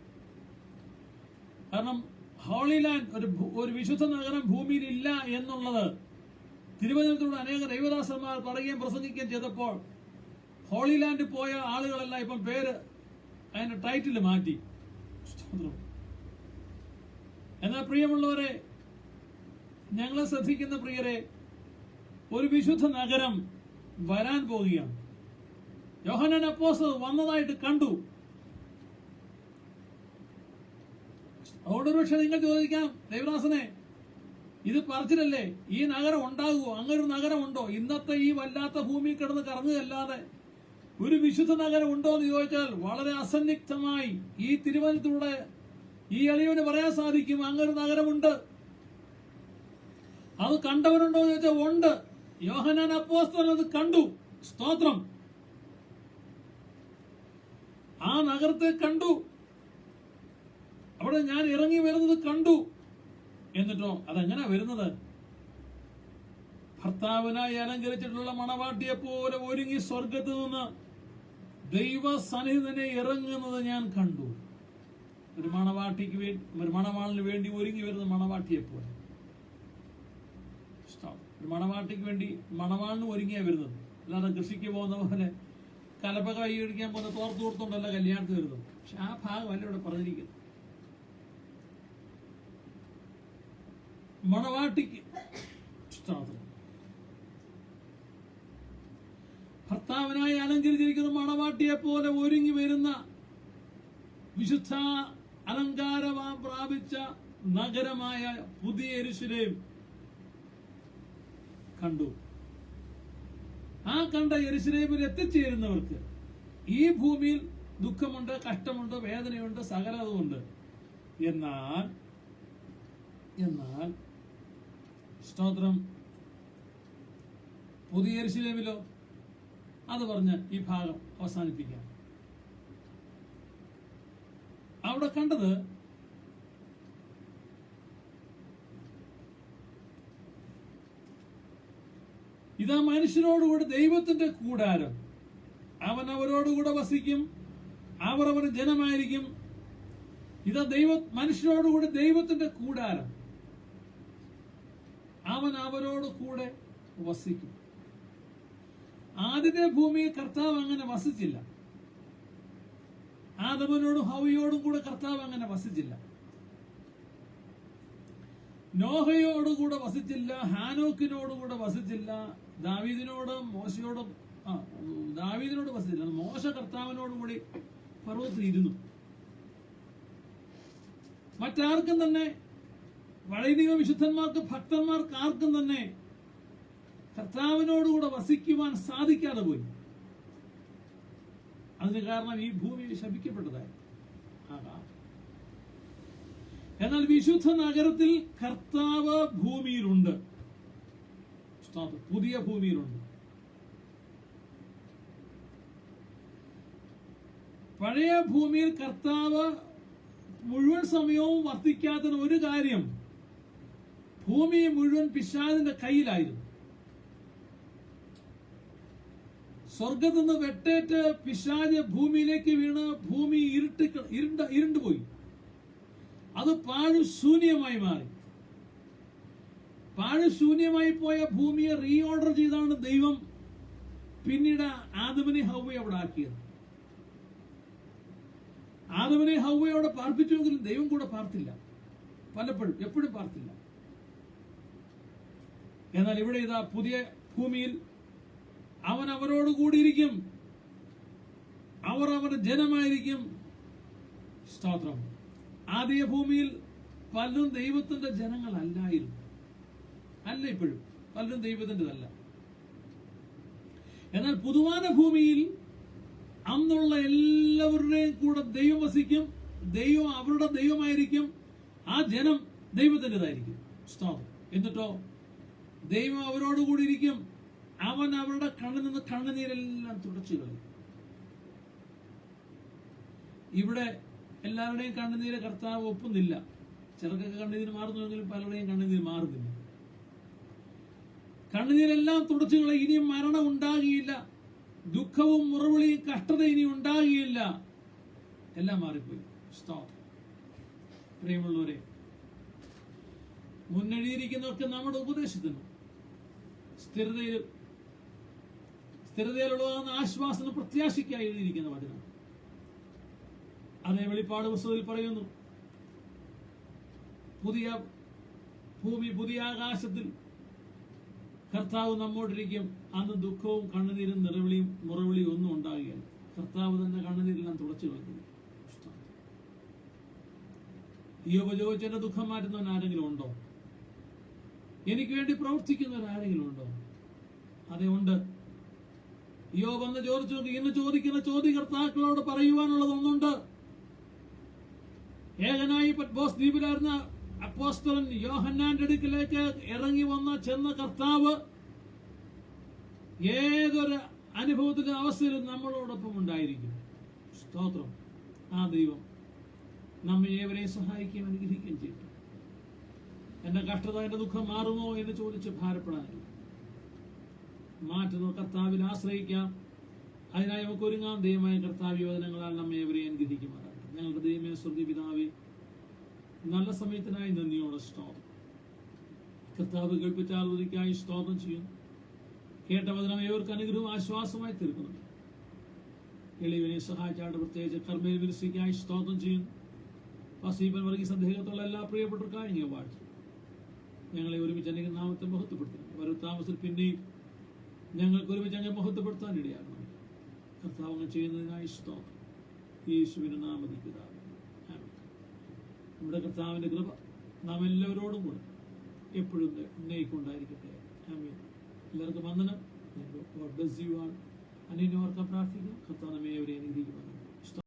കാരണം ഹോളി ലാൻഡ് ഒരു വിശുദ്ധ നഗരം ഭൂമിയിൽ ഇല്ല എന്നുള്ളത് തിരുവചനത്തിലൂടെ അനേക ദൈവദാസന്മാർ പറയുകയും പ്രസംഗിക്കുകയും ചെയ്തപ്പോൾ ഹോളി ലാൻഡ് പോയ ആളുകളെല്ലാം ഇപ്പം പേര് അതിന്റെ ടൈറ്റിൽ മാറ്റി. എന്നാൽ പ്രിയമുള്ളവരെ, ഞങ്ങളെ ശ്രദ്ധിക്കുന്ന പ്രിയരെ, ഒരു വിശുദ്ധ നഗരം വരാൻ പോവുകയാണ്. യോഹന്നാൻ അപ്പോസ്തലൻ വന്നതായിട്ട് കണ്ടു. അതുകൊണ്ട് പക്ഷെ നിങ്ങൾ ചോദിക്കാം, ദേവദാസനെ ഇത് പറച്ചിലല്ലേ, ഈ നഗരം ഉണ്ടാകുമോ? അങ്ങനൊരു നഗരമുണ്ടോ? ഇന്നത്തെ ഈ വല്ലാത്ത ഭൂമി കിടന്ന് കറങ്ങുകയല്ലാതെ ഒരു വിശുദ്ധ നഗരം ഉണ്ടോ എന്ന് ചോദിച്ചാൽ വളരെ അസന്നിഗ്ധമായി ഈ തിരുവനന്തപുരത്തൂടെ ഈ എളിയവന് പറയാൻ സാധിക്കും, അങ്ങനൊരു നഗരമുണ്ട്. അത് കണ്ടവരുണ്ടോ എന്ന് ചോദിച്ചാൽ ഉണ്ട്. യോഹന്നാൻ അപ്പോസ്തലൻ അത് കണ്ടു. സ്തോത്രം. ആ നഗരത്തെ കണ്ടു. അവിടെ ഞാൻ ഇറങ്ങി വരുന്നത് കണ്ടു. എന്നിട്ടോ അതെങ്ങനെ വരുന്നത്? ഭർത്താവിനായി അലങ്കരിച്ചിട്ടുള്ള മണവാട്ടിയെ പോലെ ഒരുങ്ങി സ്വർഗത്ത് നിന്ന് ദൈവ സന്നിധിനെ ഇറങ്ങുന്നത് ഞാൻ കണ്ടു. ഒരു മണവാളിന് വേണ്ടി ഒരുങ്ങി വരുന്ന മണവാട്ടിയെ പോലെ. ഒരു മണവാട്ടിക്ക് വേണ്ടി മണവാളിന് ഒരുങ്ങിയാ വരുന്നത്. അല്ലാതെ കൃഷിക്ക് പോകുന്ന പോലെ കലപ്പ കൈ ഒഴിക്കാൻ പോകുന്ന തോർത്തുകൊടുത്തോണ്ടല്ല കല്യാണത്തിന് വരുന്നത്. പക്ഷെ ആ ഭാഗമല്ല ഇവിടെ പറഞ്ഞിരിക്കുന്നത്. മണവാട്ടിക്ക് ഭർത്താവിനായി അലങ്കരിച്ചിരിക്കുന്ന മണവാട്ടിയെ പോലെ ഒരുങ്ങി വരുന്ന വിശുദ്ധ അലങ്കാരമാ പ്രാപിച്ച നഗരമായ പുതിയ യെരൂശലേം കണ്ടു. ആ കണ്ട യെരൂശലേമിൽ എത്തിച്ചേരുന്നവർക്ക് ഈ ഭൂമിയിൽ ദുഃഖമുണ്ട്, കഷ്ടമുണ്ട്, വേദനയുണ്ട്, സകലതുമുണ്ട്. എന്നാൽ സ്തോത്രം, പുതിയ യെരൂശലേമിലോ? അത് പറഞ്ഞ് ഈ ഭാഗം അവസാനിപ്പിക്കാം. അവിടെ കണ്ടത് ഇതാ മനുഷ്യനോടുകൂടെ ദൈവത്തിന്റെ കൂടാരം, അവൻ അവരോടുകൂടെ വസിക്കും, അവർ അവന് ജനമായിരിക്കും. ഇതാ മനുഷ്യനോടുകൂടെ ദൈവത്തിന്റെ കൂടാരം, അവൻ അവരോട് കൂടെ വസിക്കും. ആദ്യത്തെ ഭൂമിയിൽ കർത്താവ് അങ്ങനെ വസിച്ചില്ല. ആദമനോടും ഹവ്വയോടും കൂടെ കർത്താവ് അങ്ങനെ വസിച്ചില്ല. നോഹയോടുകൂടെ വസിച്ചില്ല, ഹാനോക്കിനോടുകൂടെ വസിച്ചില്ല, ദാവീദിനോട് വസിച്ചില്ല. മോശ കർത്താവിനോടും കൂടി പർവ്വതത്തിൽ ഇരുന്നു. മറ്റാർക്കും തന്നെ, പഴയ നിയമ വിശുദ്ധന്മാർക്ക്, ഭക്തന്മാർക്ക് ആർക്കും തന്നെ കർത്താവിനോടുകൂടെ വസിക്കുവാൻ സാധിക്കാതെ പോയി. അതിന് കാരണം ഈ ഭൂമി ശപിക്കപ്പെട്ടതായി. എന്നാൽ വിശുദ്ധ നഗരത്തിൽ കർത്താവ് ഭൂമിയിലുണ്ട്. പുതിയ ഭൂമിയിലുണ്ട്. പഴയ ഭൂമിയിൽ കർത്താവ് മുഴുവൻ സമയവും വർത്തിക്കാത്ത ഒരു കാര്യം, ഭൂമി മുഴുവൻ പിശാചിന്റെ കയ്യിലായിരുന്നു. സ്വർഗത്തു നിന്ന് വെട്ടേറ്റ് പിശാച് ഭൂമിയിലേക്ക് വീണ് ഭൂമി ഇരുണ്ടുപോയി. അത് പാഴുശൂന്യമായി മാറി. പാഴുശൂന്യമായി പോയ ഭൂമിയെ റീഓർഡർ ചെയ്താണ് ദൈവം പിന്നീട് ആദമിനെ ഹവ്വയെ അവിടെ ആക്കിയത്. ആദമിനെ ഹവ്വയെ അവിടെ പാർപ്പിച്ചുവെങ്കിലും ദൈവം കൂടെ പാർത്തില്ല. പലപ്പോഴും, എപ്പോഴും പാർത്തില്ല. എന്നാൽ ഇവിടെ ഇതാ പുതിയ ഭൂമിയിൽ അവൻ അവരോട് കൂടിയിരിക്കും, അവർ അവരുടെ ജനമായിരിക്കും. സ്തോത്രം. ആദ്യ ഭൂമിയിൽ പലരും ദൈവത്തിന്റെ ജനങ്ങളല്ലായിരുന്നു. അല്ല, ഇപ്പോഴും പലരും ദൈവത്തിൻ്റെതല്ല. എന്നാൽ പുതുവാന ഭൂമിയിൽ അന്നുള്ള എല്ലാവരുടെയും കൂടെ ദൈവം വസിക്കും. ദൈവം അവരുടെ ദൈവമായിരിക്കും. ആ ജനം ദൈവത്തിൻ്റെതായിരിക്കും. സ്തോത്രം. എന്നിട്ടോ ദൈവം അവരോടുകൂടി ഇരിക്കും. അവൻ അവരുടെ കണ്ണിൽ നിന്ന് കണ്ണുനീരെല്ലാം തുടച്ചു കളയും. ഇവിടെ എല്ലാവരുടെയും കണ്ണുനീര് കർത്താവ് ഒപ്പുന്നില്ല. ചിലർക്കൊക്കെ കണ്ണുനീര് മാറുന്നുവെങ്കിലും പലരുടെയും കണ്ണുനീര് മാറുന്നില്ല. കണ്ണുനീരെല്ലാം തുടച്ചു കളയും. ഇനിയും മരണം ഉണ്ടാകുകയില്ല. ദുഃഖവും മുറവിളിയും കഷ്ടത ഇനി ഉണ്ടാകുകയില്ല. എല്ലാം മാറിപ്പോയി. പ്രിയമുള്ളവരെ, മുന്നെഴുതിയിരിക്കുന്നതൊക്കെ നമ്മുടെ ഉപദേശത്തിന് സ്ഥിരതയിലുള്ളതാകുന്ന ആശ്വാസത്തിന് പ്രത്യാശയ്ക്കായി എഴുതിയിരിക്കുന്ന വചനം. അതേ വെളിപ്പാട് പുസ്തകത്തിൽ പറയുന്നു, പുതിയ ഭൂമി, പുതിയ ആകാശത്തിൽ കർത്താവ് നമ്മോടിരിക്കും. അന്ന് ദുഃഖവും കണ്ണുനീരും നിറവിളിയും മുറവിളിയും ഒന്നും ഉണ്ടാകുകയില്ല. കർത്താവ് തന്നെ കണ്ണുനീരെല്ലാം തുടച്ചു കളഞ്ഞു. യോബ് ചോദിച്ചു, എന്റെ ദുഃഖം മാറ്റുന്നവൻ ആരെങ്കിലും ഉണ്ടോ? എനിക്ക് വേണ്ടി പ്രവർത്തിക്കുന്നവർ ആരെങ്കിലും ഉണ്ടോ? അതെ, ഉണ്ട്. യോബ് അന്ന് ചോദിച്ചു നോക്കി. ഇന്ന് ചോദിക്കുന്ന ചോദ്യകർത്താക്കളോട് പറയുവാനുള്ളത് ഒന്നുണ്ട്. ഏകനായി പത്മോസ് ദ്വീപിലായിരുന്ന അപ്പോസ്തലൻ യോഹന്നാന്റെ അടുക്കിലേക്ക് ഇറങ്ങി ചെന്ന കർത്താവ് ഏതൊരു അനുഭവത്തിന്റെ അവസ്ഥയിലും നമ്മളോടൊപ്പം ഉണ്ടായിരിക്കും. സ്തോത്രം. ആ ദൈവം നമ്മെ ഏവരെയും സഹായിക്കുകയും അനുഗ്രഹിക്കുകയും ചെയ്യും. എന്റെ കഷ്ടത, എന്റെ ദുഃഖം മാറുമോ എന്ന് ചോദിച്ച് ഭാരപ്പെടാനില്ല. മാറ്റുന്ന കർത്താവിൽ ആശ്രയിക്കാം. അതിനായി നമുക്ക് ഒരുങ്ങാം. ദൈവമായ കർത്താവ് വചനങ്ങളാൽ നമ്മെ ഏവരെയും അനുഗ്രഹിക്കുമാറാകട്ടെ. ഞങ്ങളുടെ ദൈവമേ, സ്വർഗ്ഗീയ പിതാവേ, നല്ല സമയത്തിനായി നന്ദിയോടെ സ്തോത്രം. കർത്താവ് കേൾപ്പിച്ചാൽ ഒരിക്കായി സ്തോത്രം ചെയ്യും. കേട്ട വചനം ഏവർക്ക് അനുഗ്രഹവും ആശ്വാസമായി തീർക്കുന്നു. എളിയവനെ സഹായിച്ചായിട്ട് പ്രത്യേകിച്ച് കർമ്മയിൽ വിരസിക്കായി സ്തോത്രം ചെയ്യുന്നു. വസീബൻ വർഗീസ് അദ്ദേഹത്തുള്ള എല്ലാ പ്രിയപ്പെട്ടവർക്കായി ഞാൻ വാഴ്ത്തുന്നു. ഞങ്ങളെ ഒരുമിച്ച് അനേക നാമത്തെ മഹത്വപ്പെടുത്തുന്നു. വരും താമസത്തിൽ പിന്നെയും ഞങ്ങൾക്ക് ഒരുമിച്ച് അങ്ങ് മഹത്വപ്പെടുത്താൻ ഇടയാകണം. കർത്താവ് ചെയ്യുന്നതിനായി സ്തോത്രം. യേശുവിന്റെ നാമത്തിൽ പിതാവേ, ആമേൻ. നമ്മുടെ കർത്താവിന്റെ കൃപ നാം എല്ലാവരോടും കൂടെ എപ്പോഴും ഉന്നയിക്കൊണ്ടായിരിക്കട്ടെ. ആമേൻ. എല്ലാവർക്കും വന്ദനം. God bless you all. അന്യോന്യം ഓർക്കാൻ പ്രാർത്ഥിക്കും. കർത്താവ് നമ്മെ ഏവരെയും അനുഗ്രഹിക്കുവാൻ